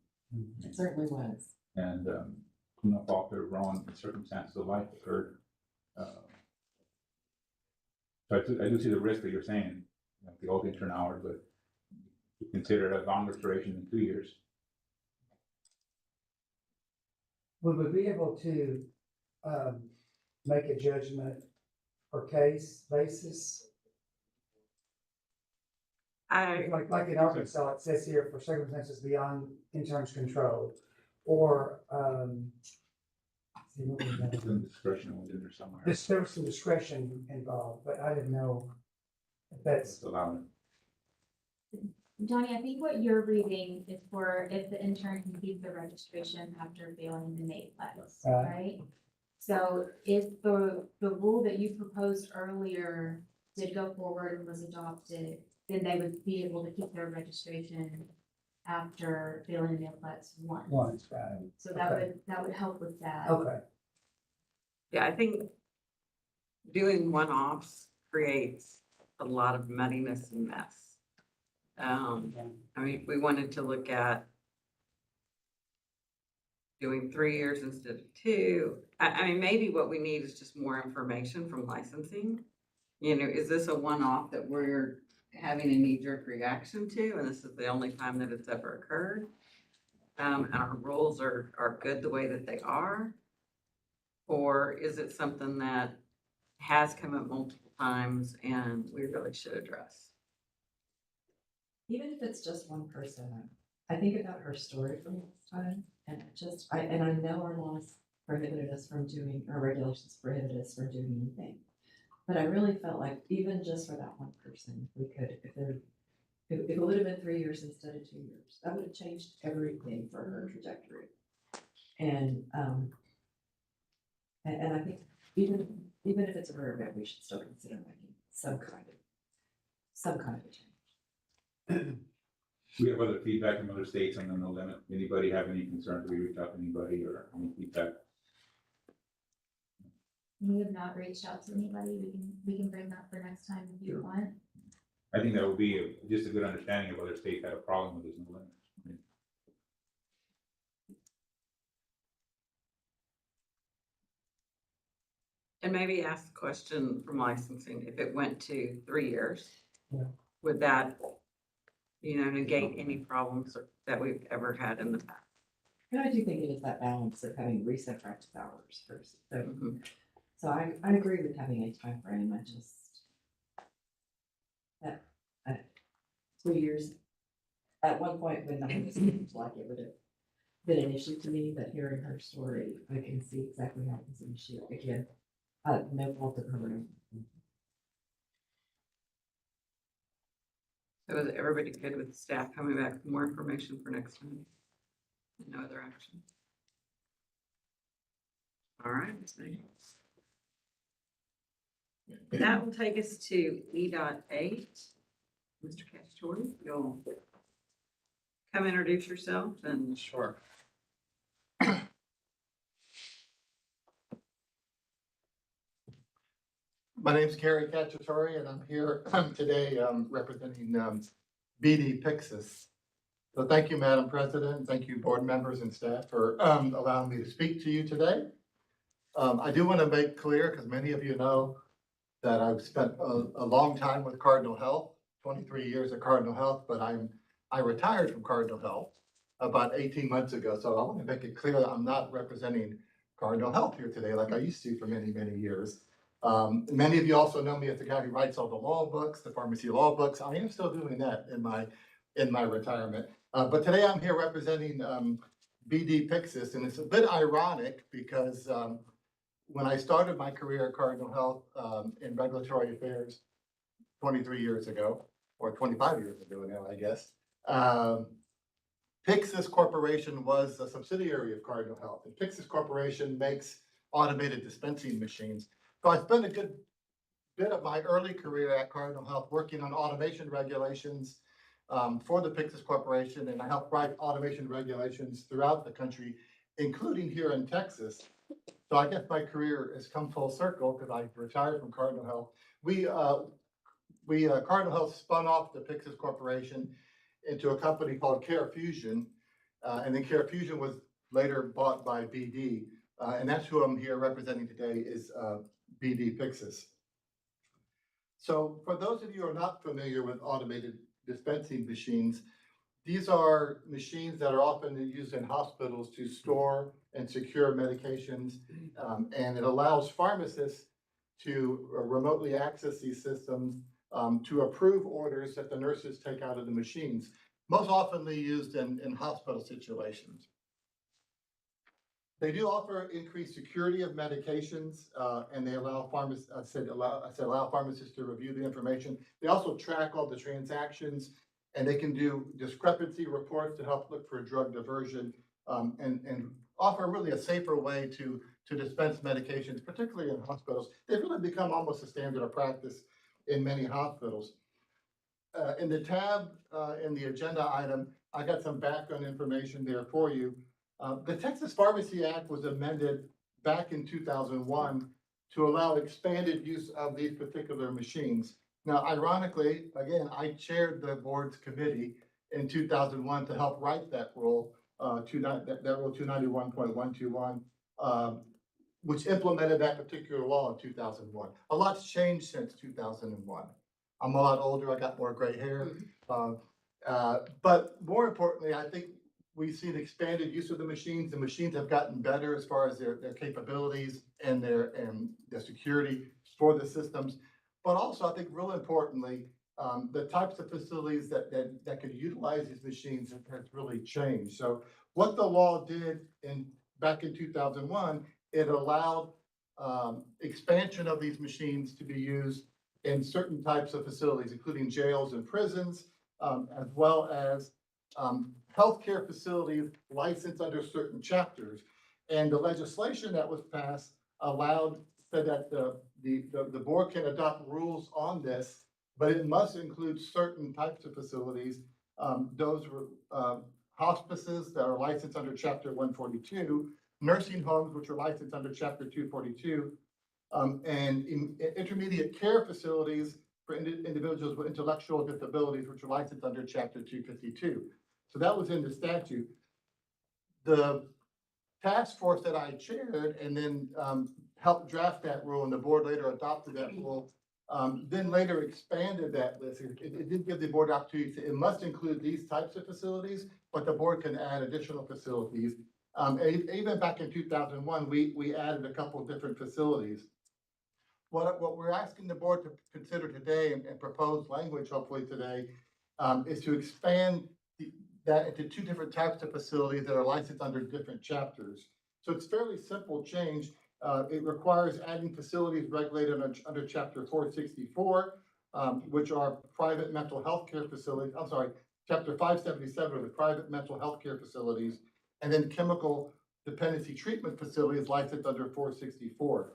It certainly was. And, no fault or wrong circumstances of life occurred. So I do see the risk that you're saying, the old intern hours, but you consider it a longer duration than 2 years. Would we be able to, make a judgment per case basis? Like in Arkansas, it says here for circumstances beyond intern's control, or, see, what was that? Some discretion within there somewhere. There was some discretion involved, but I didn't know if that's. Allowed. Johnny, I think what you're reading is for if the intern can keep the registration after failing the NAEPLEX, right? So if the rule that you proposed earlier did go forward and was adopted, then they would be able to keep their registration after failing NAEPLEX once. Right. So that would help with that. Okay. Yeah, I think doing one-offs creates a lot of muddiness and mess. I mean, if we wanted to look at doing 3 years instead of 2, I mean, maybe what we need is just more information from licensing. Is this a one-off that we're having a knee-jerk reaction to, and this is the only time that it's ever occurred? And our rules are good the way that they are? Or is it something that has come up multiple times and we really should address? Even if it's just one person, I think about her story from last time, and I know our laws prohibited us from doing, our regulations prohibited us from doing anything. But I really felt like even just for that one person, we could, if it would have been 3 years instead of 2 years, that would have changed everything for her trajectory. And I think even if it's a rare event, we should still consider making some kind of a change. We have other feedback from other states on the no limit. Anybody have any concerns? We reach out to anybody or any feedback? We have not reached out to anybody. We can bring that for next time if you want. I think that would be just a good understanding of other states have a problem with this no limit. And maybe ask the question from licensing, if it went to 3 years, Yeah. would that, negate any problems that we've ever had in the past? And I do think it is that balance of having reset practice hours first. So I agree with having a time frame. I just, that 3 years, at one point when it seemed like it would have been an issue to me, but hearing her story, I can see exactly how it's an issue. Again, no fault of her own. So is everybody good with staff coming back with more information for next time? No other action? All right. That will take us to E.8. Mr. Cacciatore, you'll come introduce yourself and. Sure. My name's Kerry Cacciatore, and I'm here today representing BD Pyxis. So thank you, Madam President. Thank you, board members and staff, for allowing me to speak to you today. I do want to make clear, because many of you know that I've spent a long time with Cardinal Health, 23 years at Cardinal Health, but I retired from Cardinal Health about 18 months ago. So I want to make it clear that I'm not representing Cardinal Health here today like I used to for many, many years. Many of you also know me as the guy who writes all the law books, the pharmacy law books. I am still doing that in my retirement. But today I'm here representing BD Pyxis, and it's a bit ironic because when I started my career at Cardinal Health in regulatory affairs 23 years ago, or 25 years ago now, I guess, Pyxis Corporation was a subsidiary of Cardinal Health. And Pyxis Corporation makes automated dispensing machines. So I spent a good bit of my early career at Cardinal Health working on automation regulations for the Pyxis Corporation, and I helped write automation regulations throughout the country, including here in Texas. So I guess my career has come full circle because I retired from Cardinal Health. Cardinal Health spun off the Pyxis Corporation into a company called CareFusion. And then CareFusion was later bought by BD. And that's who I'm here representing today is BD Pyxis. So for those of you who are not familiar with automated dispensing machines, these are machines that are often used in hospitals to store and secure medications. And it allows pharmacists to remotely access these systems to approve orders that the nurses take out of the machines, most oftenly used in hospital situations. They do offer increased security of medications, and they allow pharmacists, allow pharmacists to review the information. They also track all the transactions, and they can do discrepancy reports to help look for drug diversion, and offer really a safer way to dispense medications, particularly in hospitals. They've really become almost a standard of practice in many hospitals. In the tab, in the agenda item, I got some background information there for you. The Texas Pharmacy Act was amended back in 2001 to allow expanded use of these particular machines. Now, ironically, again, I chaired the board's committee in 2001 to help write that rule, Rule 291.121, which implemented that particular law in 2001. A lot's changed since 2001. I'm a lot older, I got more gray hair. But more importantly, I think we've seen expanded use of the machines. The machines have gotten better as far as their capabilities and their security for the systems. But also, I think real importantly, the types of facilities that could utilize these machines has really changed. So what the law did back in 2001, it allowed expansion of these machines to be used in certain types of facilities, including jails and prisons, as well as healthcare facilities licensed under certain chapters. And the legislation that was passed said that the board can adopt rules on this, but it must include certain types of facilities. Those were hospices that are licensed under Chapter 142, nursing homes, which are licensed under Chapter 242, and intermediate care facilities for individuals with intellectual disabilities, which are licensed under Chapter 252. So that was in the statute. The task force that I chaired and then helped draft that rule, and the board later adopted that rule, then later expanded that list. It did give the board opportunity to, it must include these types of facilities, but the board can add additional facilities. Even back in 2001, we added a couple of different facilities. What we're asking the board to consider today and propose language, hopefully today, is to expand that into two different types of facilities that are licensed under different chapters. So it's fairly simple change. It requires adding facilities regulated under Chapter 464, which are private mental health care facilities. I'm sorry, Chapter 577 are the private mental health care facilities, and then chemical dependency treatment facilities licensed under 464.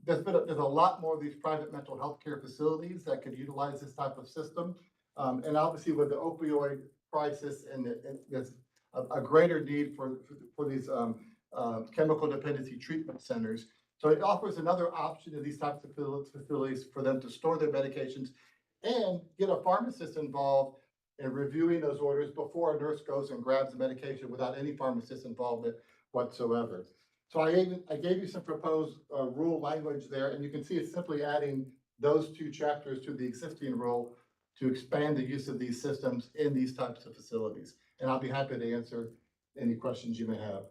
There's a lot more of these private mental health care facilities that could utilize this type of system. And obviously with the opioid crisis and there's a greater need for these chemical dependency treatment centers. So it offers another option to these types of facilities for them to store their medications and get a pharmacist involved in reviewing those orders before a nurse goes and grabs the medication without any pharmacist involvement whatsoever. So I gave you some proposed rule language there, and you can see it's simply adding those two chapters to the existing rule to expand the use of these systems in these types of facilities. And I'll be happy to answer any questions you may have.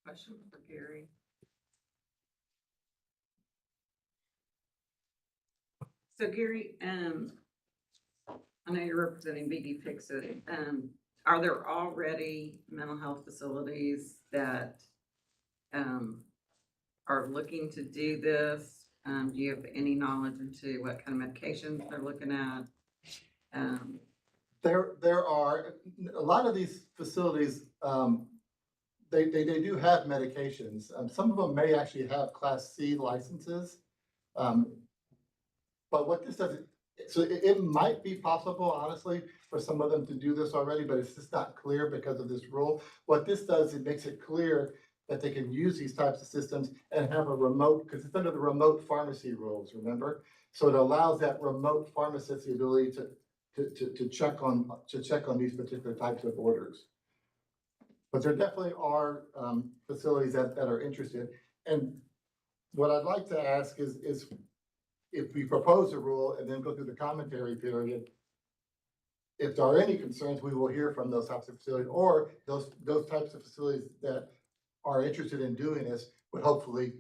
Question for Gary. So Gary, I know you're representing BD Pyxis. Are there already mental health facilities that are looking to do this? Do you have any knowledge into what kind of medications they're looking at? There are a lot of these facilities. They do have medications. Some of them may actually have Class C licenses. But what this does, so it might be possible, honestly, for some of them to do this already, but it's just not clear because of this rule. What this does, it makes it clear that they can use these types of systems and have a remote, because it's under the remote pharmacy rules, remember? So it allows that remote pharmacist the ability to check on these particular types of orders. But there definitely are facilities that are interested. And what I'd like to ask is if we propose a rule and then go through the commentary period, if there are any concerns, we will hear from those types of facilities, or those types of facilities that are interested in doing this would hopefully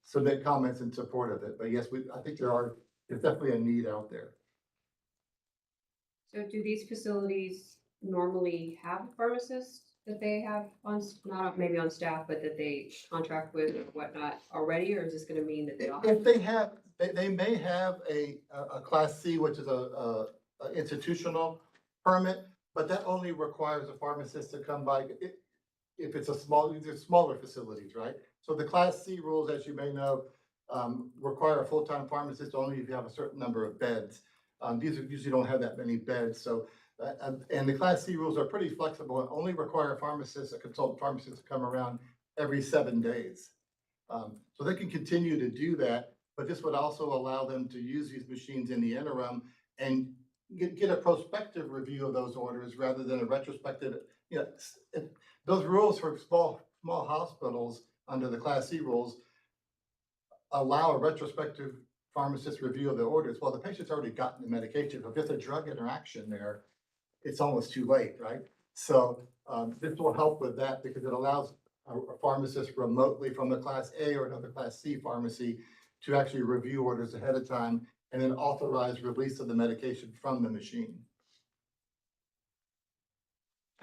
submit comments in support of it. But yes, I think there's definitely a need out there. So do these facilities normally have a pharmacist that they have on, not maybe on staff, but that they contract with or whatnot already, or is this gonna mean that they don't? If they have, they may have a Class C, which is a institutional permit, but that only requires a pharmacist to come by if it's these are smaller facilities, right? So the Class C rules, as you may know, require a full-time pharmacist only if you have a certain number of beds. These usually don't have that many beds, so and the Class C rules are pretty flexible and only require a consultant pharmacist to come around every 7 days. So they can continue to do that, but this would also allow them to use these machines in the interim and get a prospective review of those orders rather than a retrospective. Those rules for small hospitals under the Class C rules allow a retrospective pharmacist review of the orders. Well, the patient's already gotten the medication. If there's a drug interaction there, it's almost too late, right? So this will help with that because it allows a pharmacist remotely from the Class A or another Class C pharmacy to actually review orders ahead of time and then authorize release of the medication from the machine.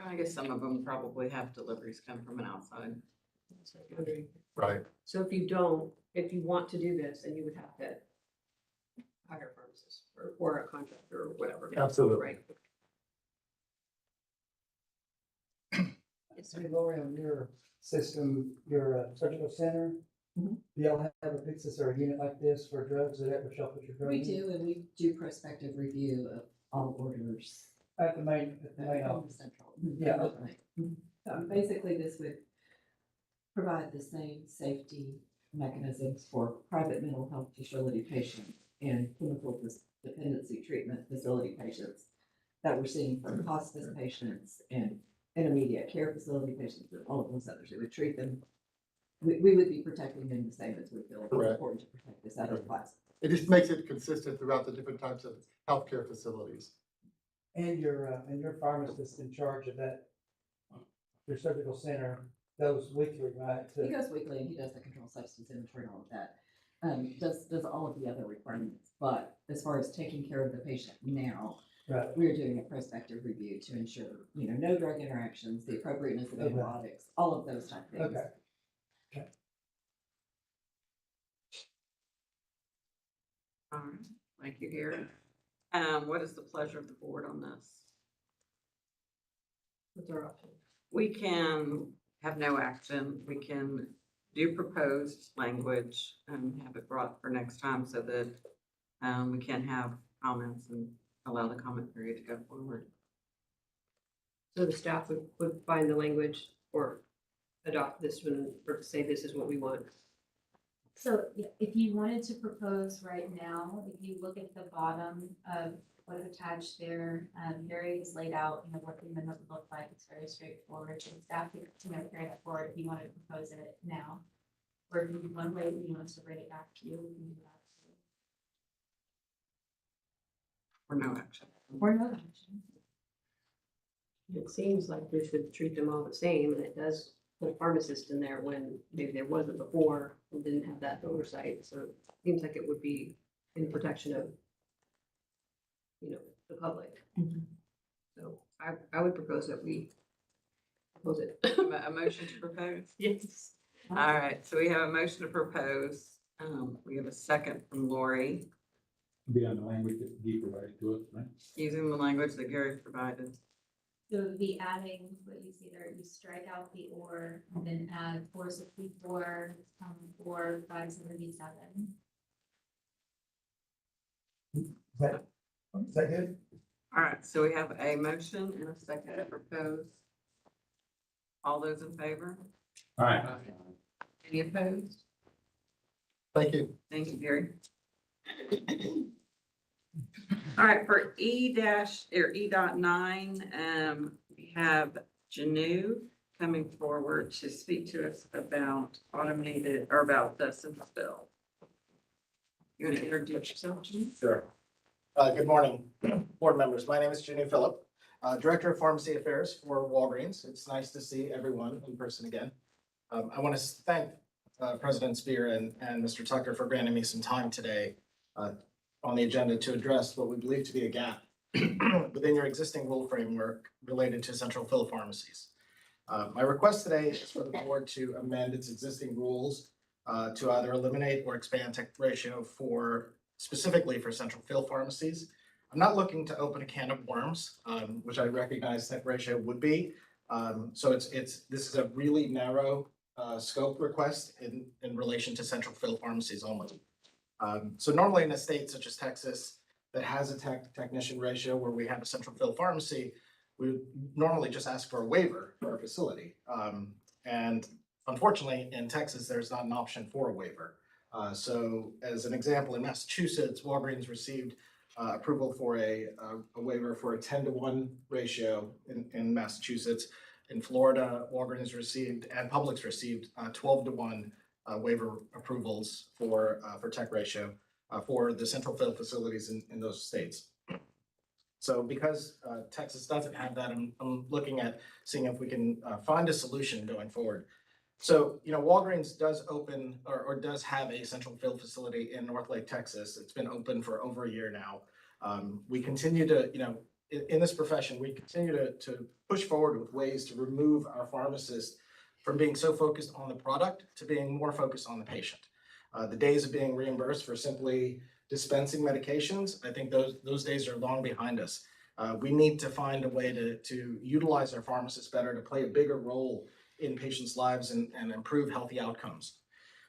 I guess some of them probably have deliveries come from an outside. Right. So if you want to do this, then you would have to hire a pharmacist or a contractor or whatever. Absolutely. Right. So Lori, on your system, your surgical center, do y'all have a Pyxis or a unit like this for drugs that ever shelf with your drug? We do, and we do prospective review of all orders. At the main office. Central. Yeah, okay. Basically, this would provide the same safety mechanisms for private mental health facility patients and chemical dependency treatment facility patients that we're seeing for hospice patients and intermediate care facility patients and all of those others. It would treat them. We would be protecting them the same as we feel it's Correct. important to protect this other class. It just makes it consistent throughout the different types of healthcare facilities. And your pharmacist in charge of that, your surgical center, goes weekly, right? He goes weekly and he does the controlled substance inventory and all of that. Does all of the other requirements, but as far as taking care of the patient now, Right. we're doing a prospective review to ensure, no drug interactions, the appropriateness of Okay. antibiotics, all of those type of things. Okay. Okay. All right, thank you, Gary. What is the pleasure of the board on this? What's our option? We can have no action. We can do proposed language and have it brought for next time so that we can have comments and allow the comment period to go forward. So the staff would find the language or adopt this one or say this is what we want. So if you wanted to propose right now, if you look at the bottom of what is attached there, Gary has laid out, what the amendment would look like. It's very straightforward. And staff could, carry that forward if you wanted to propose it now. Or if you want to wait, you want us to bring it back to you, we can do that. Or no action. Or no action. It seems like we should treat them all the same, and it does put a pharmacist in there when maybe there wasn't before and didn't have that oversight. So it seems like it would be in protection of, the public. So I would propose that we propose it. A motion to propose? Yes. All right, so we have a motion to propose. We have a second from Lori, Be on the language that he provided to us, right? using the language that Gary provided. So it would be adding what you see there, you strike out the or, and then add 464, 577. Is that good? All right, so we have a motion and a second to propose. All those in favor? All right. Any opposed? Thank you. Thank you, Gary. All right, for E.9, we have Janu coming forward to speak to us about automated, or about the census bill. You want to introduce yourself, Janu? Sure. Good morning, board members. My name is Ginny Phillip, Director of Pharmacy Affairs for Walgreens. It's nice to see everyone in person again. I want to thank President Spear and Mr. Tucker for granting me some time today on the agenda to address what we believe to be a gap within your existing rule framework related to central fill pharmacies. My request today is for the board to amend its existing rules to either eliminate or expand tech ratio specifically for central fill pharmacies. I'm not looking to open a can of worms, which I recognize tech ratio would be. So this is a really narrow scope request in relation to central fill pharmacies only. So normally in a state such as Texas that has a technician ratio where we have a central fill pharmacy, we would normally just ask for a waiver for our facility. And unfortunately in Texas, there's not an option for a waiver. So as an example, in Massachusetts, Walgreens received approval for a waiver for a 10-to-1 ratio in Massachusetts. In Florida, Walgreens received and Publix received 12-to-1 waiver approvals for tech ratio for the central fill facilities in those states. So because Texas doesn't have that, I'm looking at seeing if we can find a solution going forward. So, Walgreens does open or does have a central fill facility in North Lake, Texas. It's been open for over a year now. We continue to, in this profession, we continue to push forward with ways to remove our pharmacists from being so focused on the product to being more focused on the patient. The days of being reimbursed for simply dispensing medications, I think those days are long behind us. We need to find a way to utilize our pharmacists better, to play a bigger role in patients' lives and improve healthy outcomes.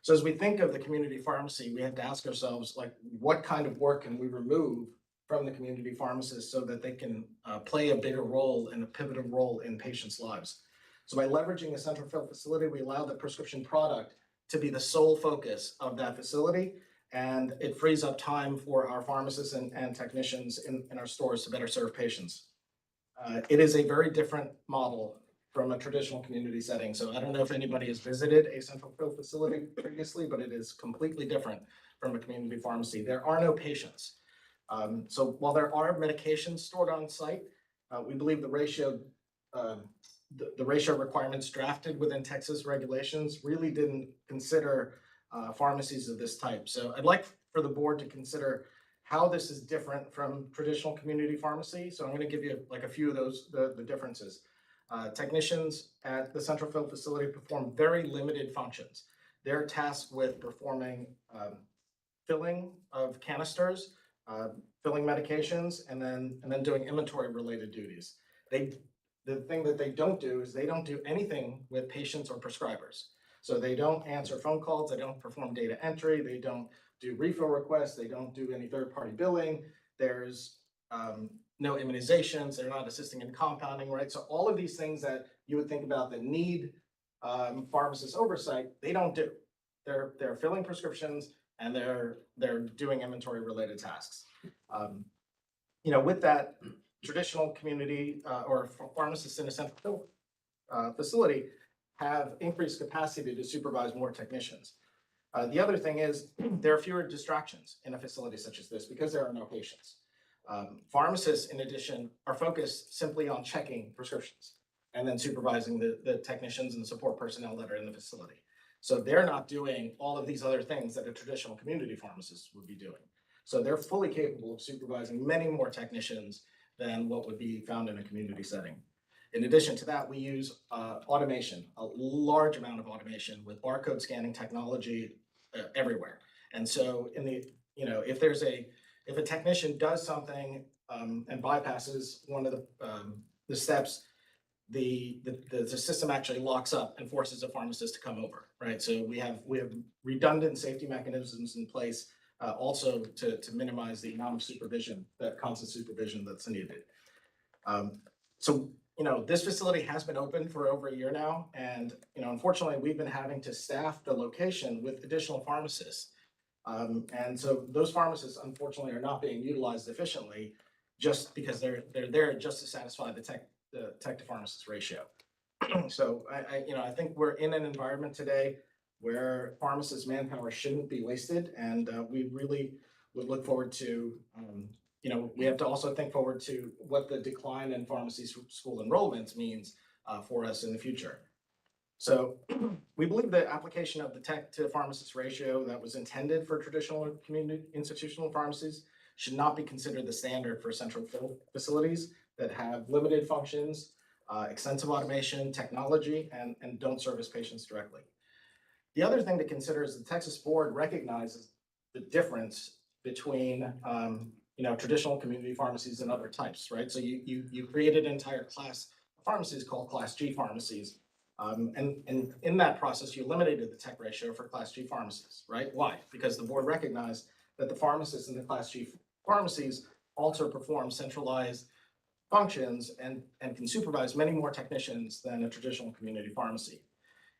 So as we think of the community pharmacy, we have to ask ourselves, what kind of work can we remove from the community pharmacists so that they can play a bigger role and a pivotal role in patients' lives? So by leveraging a central fill facility, we allow the prescription product to be the sole focus of that facility, and it frees up time for our pharmacists and technicians in our stores to better serve patients. It is a very different model from a traditional community setting. So I don't know if anybody has visited a central fill facility previously, but it is completely different from a community pharmacy. There are no patients. So while there are medications stored on site, we believe the ratio requirements drafted within Texas regulations really didn't consider pharmacies of this type. So I'd like for the board to consider how this is different from traditional community pharmacy. So I'm going to give you a few of the differences. Technicians at the central fill facility perform very limited functions. They're tasked with performing filling of canisters, filling medications, and then doing inventory related duties. The thing that they don't do is they don't do anything with patients or prescribers. So they don't answer phone calls, they don't perform data entry, they don't do refill requests, they don't do any third-party billing. There's no immunizations, they're not assisting in compounding, right? So all of these things that you would think about that need pharmacist oversight, they don't do. They're filling prescriptions and they're doing inventory related tasks. With that, traditional community or pharmacists in a central fill facility have increased capacity to supervise more technicians. The other thing is there are fewer distractions in a facility such as this because there are no patients. Pharmacists, in addition, are focused simply on checking prescriptions and then supervising the technicians and support personnel that are in the facility. So they're not doing all of these other things that a traditional community pharmacist would be doing. So they're fully capable of supervising many more technicians than what would be found in a community setting. In addition to that, we use automation, a large amount of automation with barcode scanning technology everywhere. And so if a technician does something and bypasses one of the steps, the system actually locks up and forces a pharmacist to come over, right? So we have redundant safety mechanisms in place also to minimize the amount of supervision, that constant supervision that's needed. So, this facility has been open for over a year now, and, unfortunately, we've been having to staff the location with additional pharmacists. And so those pharmacists unfortunately are not being utilized efficiently just because they're there just to satisfy the tech to pharmacist ratio. So I think we're in an environment today where pharmacist manpower shouldn't be wasted, and we really would look forward to, we have to also think forward to what the decline in pharmacy school enrollment means for us in the future. So we believe the application of the tech to pharmacist ratio that was intended for traditional community institutional pharmacies should not be considered the standard for central fill facilities that have limited functions, extensive automation, technology, and don't service patients directly. The other thing to consider is the Texas board recognizes the difference between traditional community pharmacies and other types, right? So you created an entire class of pharmacies called Class G pharmacies. And in that process, you eliminated the tech ratio for Class G pharmacies, right? Why? Because the board recognized that the pharmacists in the Class G pharmacies also perform centralized functions and can supervise many more technicians than a traditional community pharmacy.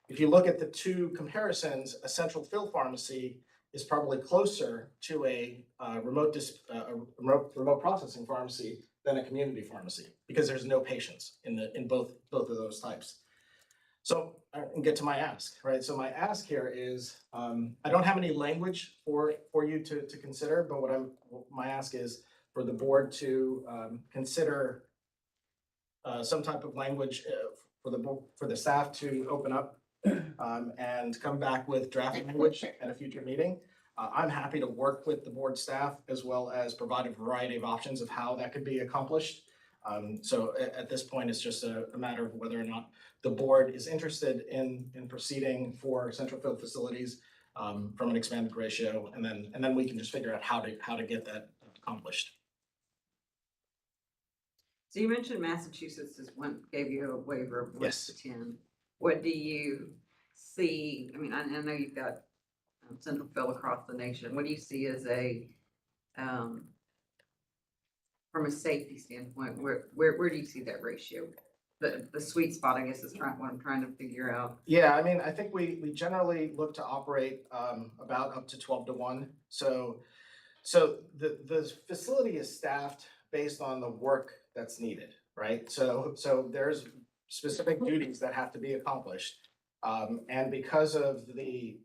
If you look at the two comparisons, a central fill pharmacy is probably closer to a remote processing pharmacy than a community pharmacy because there's no patients in both of those types. So I can get to my ask, right? So my ask here is, I don't have any language for you to consider, but my ask is for the board to consider some type of language for the staff to open up and come back with draft language at a future meeting. I'm happy to work with the board staff as well as provide a variety of options of how that could be accomplished. So at this point, it's just a matter of whether or not the board is interested in proceeding for central fill facilities from an expanded ratio, and then we can just figure out how to get that accomplished. So you mentioned Massachusetts gave you a waiver of 1 to 10. What do you see? I mean, I know you've got central fill across the nation. What do you see as from a safety standpoint, where do you see that ratio? The sweet spot, I guess, is what I'm trying to figure out. Yeah, I mean, I think we generally look to operate about up to 12 to 1. So the facility is staffed based on the work that's needed, right? So there's specific duties that have to be accomplished. And because of the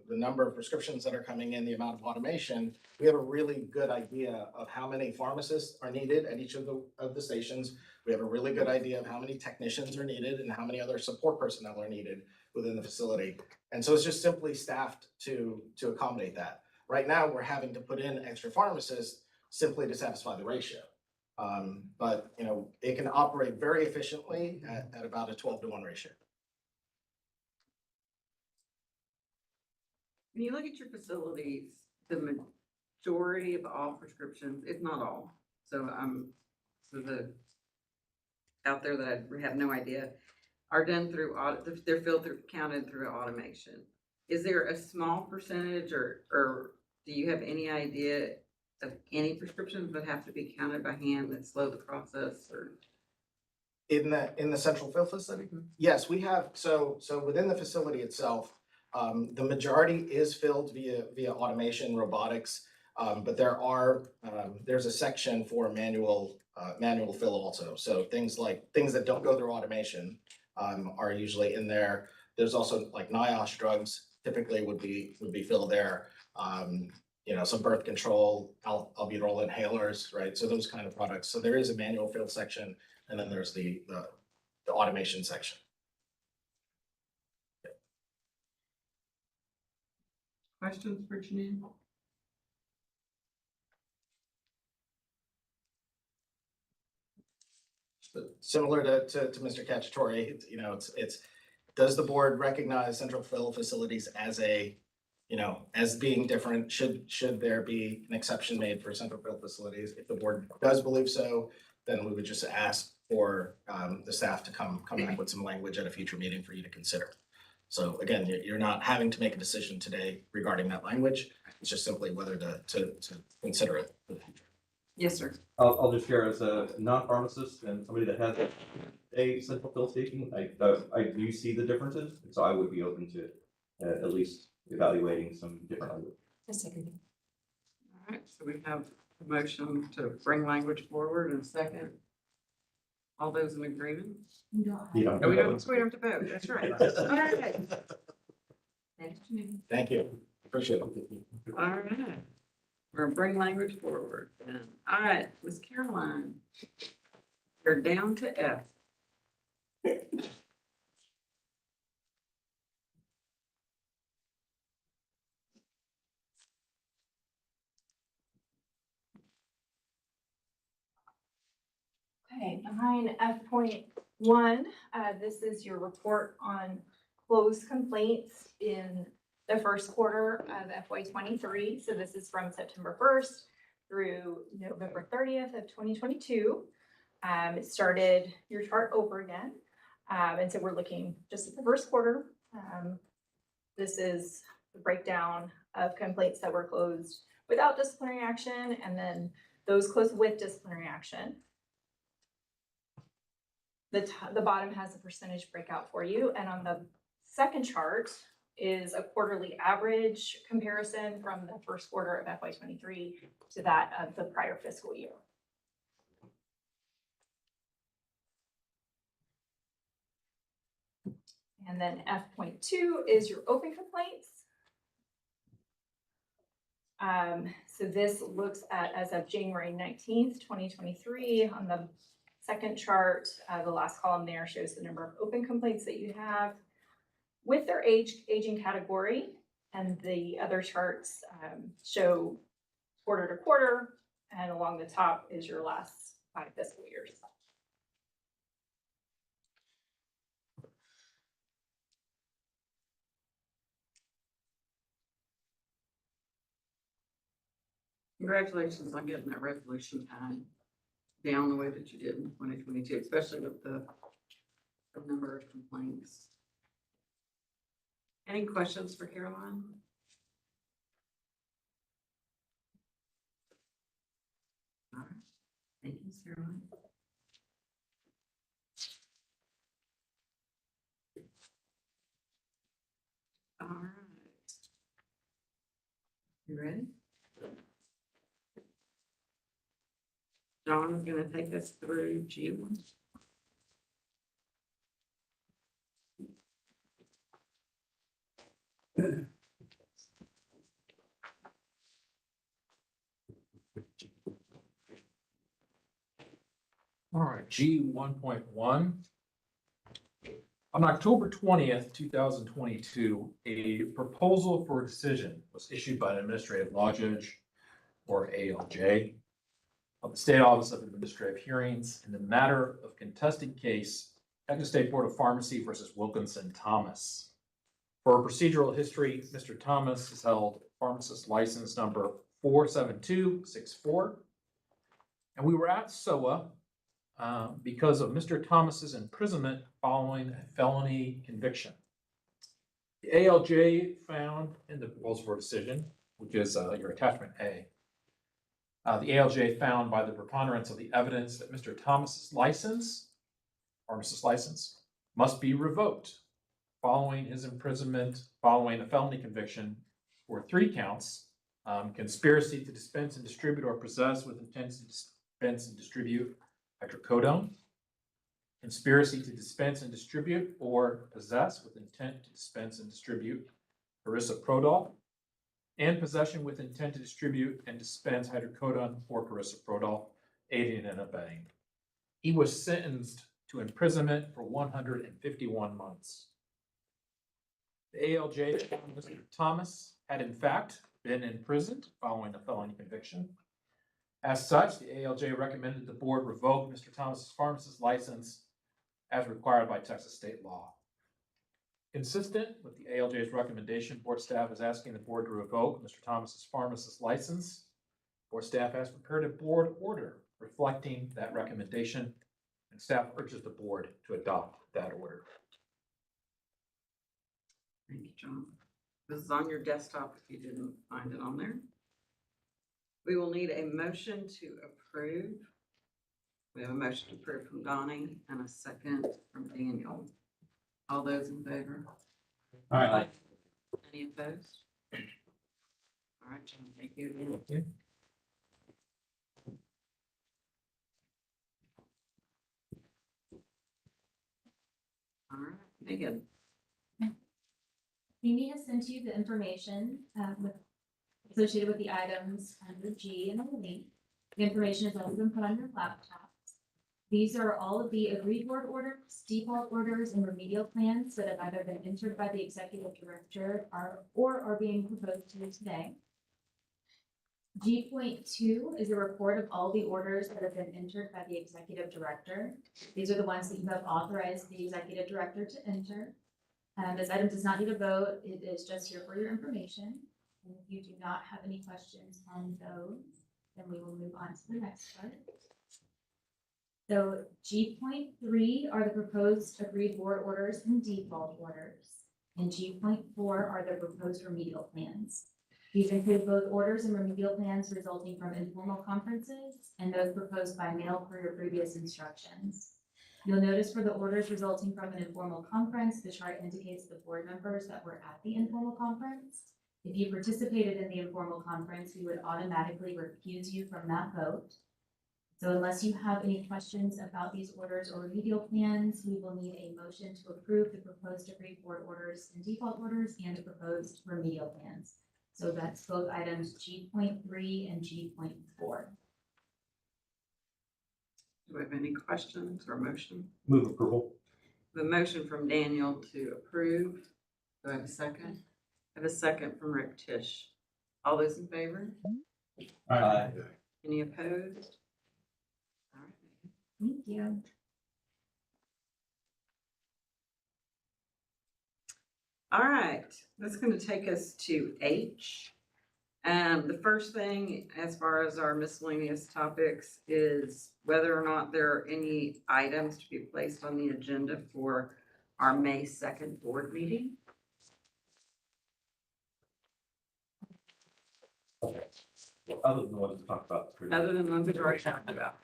number of prescriptions that are coming in, the amount of automation, we have a really good idea of how many pharmacists are needed at each of the stations. We have a really good idea of how many technicians are needed and how many other support personnel are needed within the facility. And so it's just simply staffed to accommodate that. Right now, we're having to put in extra pharmacists simply to satisfy the ratio. But it can operate very efficiently at about a 12 to 1 ratio. When you look at your facilities, the majority of all prescriptions, if not all, so the out there that I have no idea, are done through they're counted through automation. Is there a small percentage or do you have any idea of any prescriptions that have to be counted by hand that slow the process or? In the central fill facility? Yes, we have, so within the facility itself, the majority is filled via automation, robotics, but there's a section for manual fill also. So things that don't go through automation are usually in there. There's also like NIOSH drugs typically would be filled there. Some birth control, albuterol inhalers, right? So those kind of products. So there is a manual fill section, and then there's the automation section. Questions for Janine? Similar to Mr. Cacciatore, it's does the board recognize central fill facilities as as being different? Should there be an exception made for central fill facilities? If the board does believe so, then we would just ask for the staff to come back with some language at a future meeting for you to consider. So again, you're not having to make a decision today regarding that language. It's just simply whether to consider it for the future. Yes, sir. I'll just share as a non-pharmacist and somebody that has a central fill station, I do see the differences. And so I would be open to at least evaluating some different language. All right, so we have a motion to bring language forward and second. All those in agreement? You don't have. You don't Oh, we know. don't, so we don't have to vote, that's right. All right. Thank you. Appreciate it. All right. We're gonna bring language forward then. All right, Ms. Caroline. We're down to F. Okay, behind F.1, this is your report on closed complaints in the first quarter of FY 23. So this is from September 1st through November 30th of 2022. It started your chart over again. And so we're looking just at the first quarter. This is the breakdown of complaints that were closed without disciplinary action, and then those closed with disciplinary action. The bottom has a percentage breakout for you, and on the second chart is a quarterly average comparison from the first quarter of FY 23 to that of the prior fiscal year. And then F.2 is your open complaints. So this looks at as of January 19th, 2023. On the second chart, the last column there shows the number of open complaints that you have with their aging category, and the other charts show quarter to quarter, and along the top is your last 5 fiscal years. Congratulations on getting that resolution time down the way that you did in 2022, especially with the number of complaints. Any questions for Caroline? All right, thank you, Caroline. All right. You ready? John is going to take us through G1. All right, G.1.1. On October 20th, 2022, a proposal for a decision was issued by an administrative law judge, or ALJ, of the State Office of Administrative Hearings in the matter of contested case, Texas State Board of Pharmacy versus Wilkinson Thomas. For procedural history, Mr. Thomas has held pharmacist license number 47264. And we were at SOAH because of Mr. Thomas's imprisonment following a felony conviction. The ALJ found in the proposal for decision, which is your attachment A, the ALJ found by the preponderance of the evidence that Mr. Thomas's license, pharmacist license, must be revoked following his imprisonment, following a felony conviction for 3 counts: conspiracy to dispense and distribute or possess with intent to dispense and distribute hydrocodone, conspiracy to dispense and distribute or possess with intent to dispense and distribute carisoprodol, and possession with intent to distribute and dispense hydrocodone or carisoprodol, aiding and abetting. He was sentenced to imprisonment for 151 months. The ALJ found Mr. Thomas had in fact been imprisoned following a felony conviction. As such, the ALJ recommended the board revoke Mr. Thomas's pharmacist license as required by Texas state law. Consistent with the ALJ's recommendation, board staff is asking the board to revoke Mr. Thomas's pharmacist license. Board staff has prepared a board order reflecting that recommendation, and staff urges the board to adopt that order. Thank you, John. This is on your desktop if you didn't find it on there. We will need a motion to approve. We have a motion to approve from Donnie and a second from Daniel. All those in favor? All right. Any opposed? All right, John, thank you again. All right, Megan. Amy has sent you the information associated with the items under G and the link. The information has also been put on your laptops. These are all of the agreed board orders, default orders, and remedial plans that have either been entered by the executive director or are being proposed to you today. G.2 is a report of all the orders that have been entered by the executive director. These are the ones that you have authorized the executive director to enter. This item does not need a vote. It is just here for your information. And if you do not have any questions on those, then we will move on to the next part. So G.3 are the proposed agreed board orders and default orders. And G.4 are the proposed remedial plans. These include both orders and remedial plans resulting from informal conferences and those proposed by mail per your previous instructions. You'll notice for the orders resulting from an informal conference, the chart indicates the board members that were at the informal conference. If you participated in the informal conference, we would automatically recuse you from that vote. So unless you have any questions about these orders or remedial plans, we will need a motion to approve the proposed agreed board orders and default orders and the proposed remedial plans. So that's both items G.3 and G.4. Do we have any questions or motion? Move approval. The motion from Daniel to approve. Do I have a second? I have a second from Rick Tisch. All those in favor? Aye. Any opposed? All right. Thank you. All right, that's going to take us to H. The first thing, as far as our miscellaneous topics, is whether or not there are any items to be placed on the agenda for our May 2nd board meeting. Other than the ones we talked about. Other than the ones we've already talked about.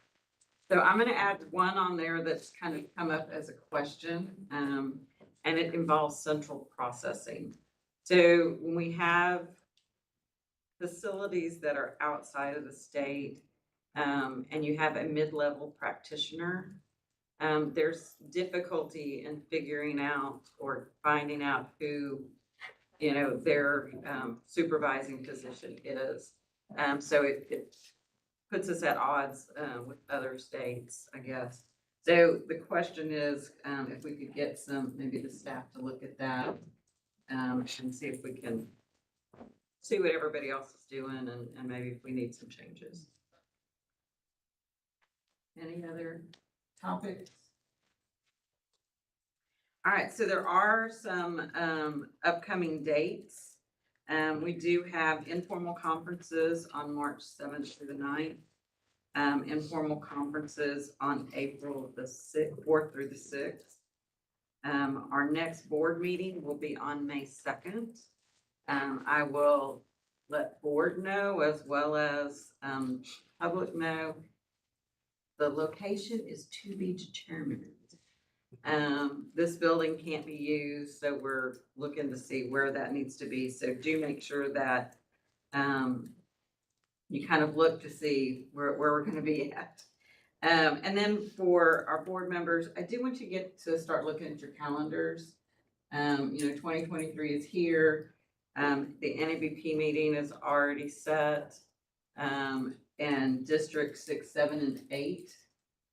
So I'm going to add one on there that's kind of come up as a question, and it involves central processing. So when we have facilities that are outside of the state, and you have a mid-level practitioner, there's difficulty in figuring out or finding out who, their supervising physician is. So it puts us at odds with other states, I guess. So the question is, if we could get maybe the staff to look at that, and see if we can see what everybody else is doing and maybe if we need some changes. Any other topics? All right, so there are some upcoming dates. We do have informal conferences on March 7th through the 9th. Informal conferences on April the 4th through the 6th. Our next board meeting will be on May 2nd. I will let board know as well as public know. The location is to be determined. This building can't be used, so we're looking to see where that needs to be. So do make sure that you kind of look to see where we're going to be at. And then for our board members, I do want you to start looking at your calendars. 2023 is here. The NABP meeting is already set. And District 6, 7, and 8,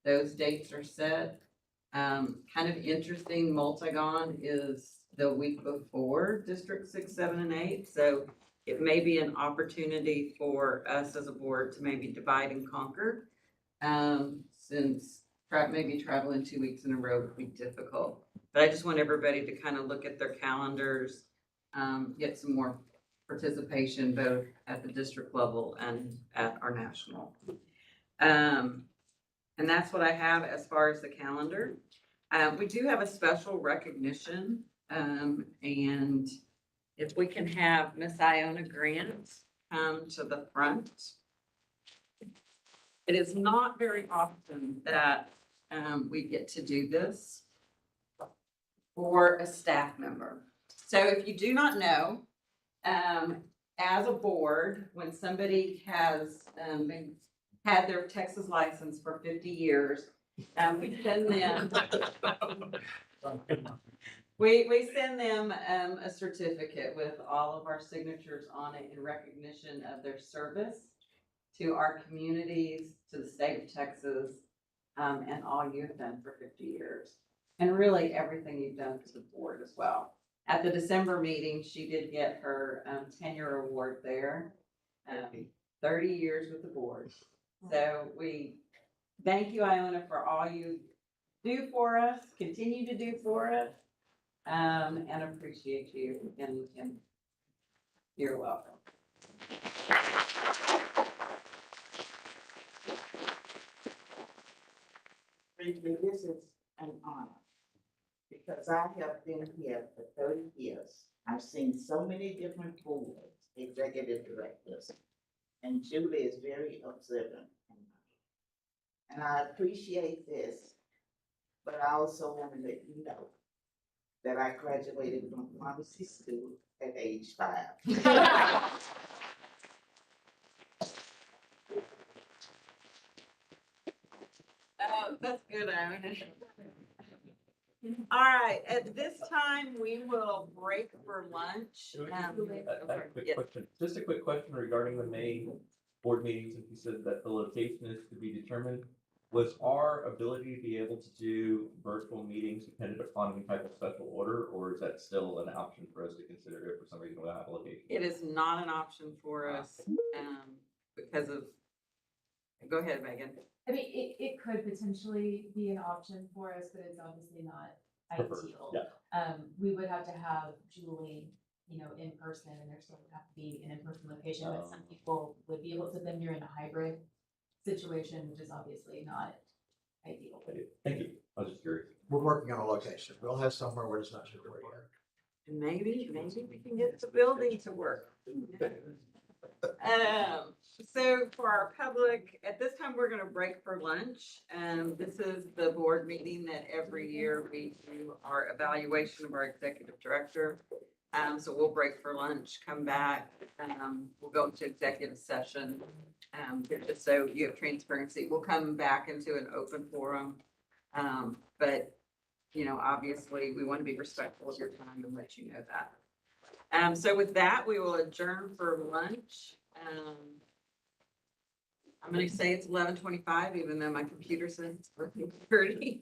those dates are set. Kind of interesting, Multigon is the week before District 6, 7, and 8. So it may be an opportunity for us as a board to maybe divide and conquer. Since maybe traveling 2 weeks in a row would be difficult. But I just want everybody to kind of look at their calendars, get some more participation both at the district level and at our national. And that's what I have as far as the calendar. We do have a special recognition And if we can have Miss Iona Grant come to the front. It is not very often that we get to do this for a staff member. So if you do not know, as a board, when somebody has had their Texas license for 50 years, we send them we send them a certificate with all of our signatures on it in recognition of their service to our communities, to the state of Texas, and all you've done for 50 years. And really everything you've done for the board as well. At the December meeting, she did get her tenure award there, 30 years with the board. So we thank you, Iona, for all you do for us, continue to do for us, and appreciate you, and you're welcome. Briefly, this is an honor, because I have been here for 30 years. I've seen so many different boards, executive directors, and Julie is very observant. And I appreciate this, but I also want to let you know that I graduated from pharmacy school at age 5. Oh, that's good, Iona. All right, at this time, we will break for lunch. Quick question, just a quick question regarding the May board meetings. If you said that the location is to be determined, was our ability to be able to do virtual meetings dependent upon any type of special order, or is that still an option for us to consider if for some reason we don't have a location? It is not an option for us, because of, go ahead, Megan. I mean, it could potentially be an option for us, but it's obviously not ideal. Yeah. We would have to have Julie, in person, and there still would have to be an in-person location, but some people would be able to, then you're in a hybrid situation, which is obviously not ideal. Thank you. I was just curious. We're working on a location. We'll have somewhere where it's not too great. And maybe we can get the building to work. So for our public, at this time, we're gonna break for lunch. This is the board meeting that every year we do our evaluation of our executive director. So we'll break for lunch, come back, we'll go into executive session. Just so you have transparency, we'll come back into an open forum. But, obviously, we want to be respectful of your time and let you know that. So with that, we will adjourn for lunch. I'm going to say it's 11:25, even though my computer says it's 13:30.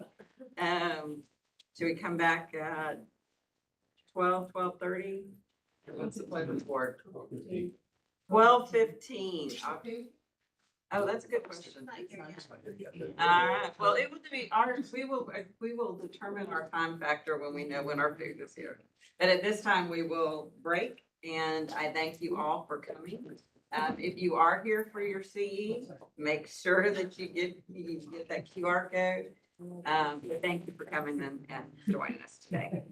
Should we come back at 12:30? What's the pleasure of the board? 12:15. Oh, that's a good question. All right, well, it would be ours, we will determine our time factor when we know when our food is here. But at this time, we will break, and I thank you all for coming. If you are here for your CE, make sure that you get that QR code. But thank you for coming and joining us today.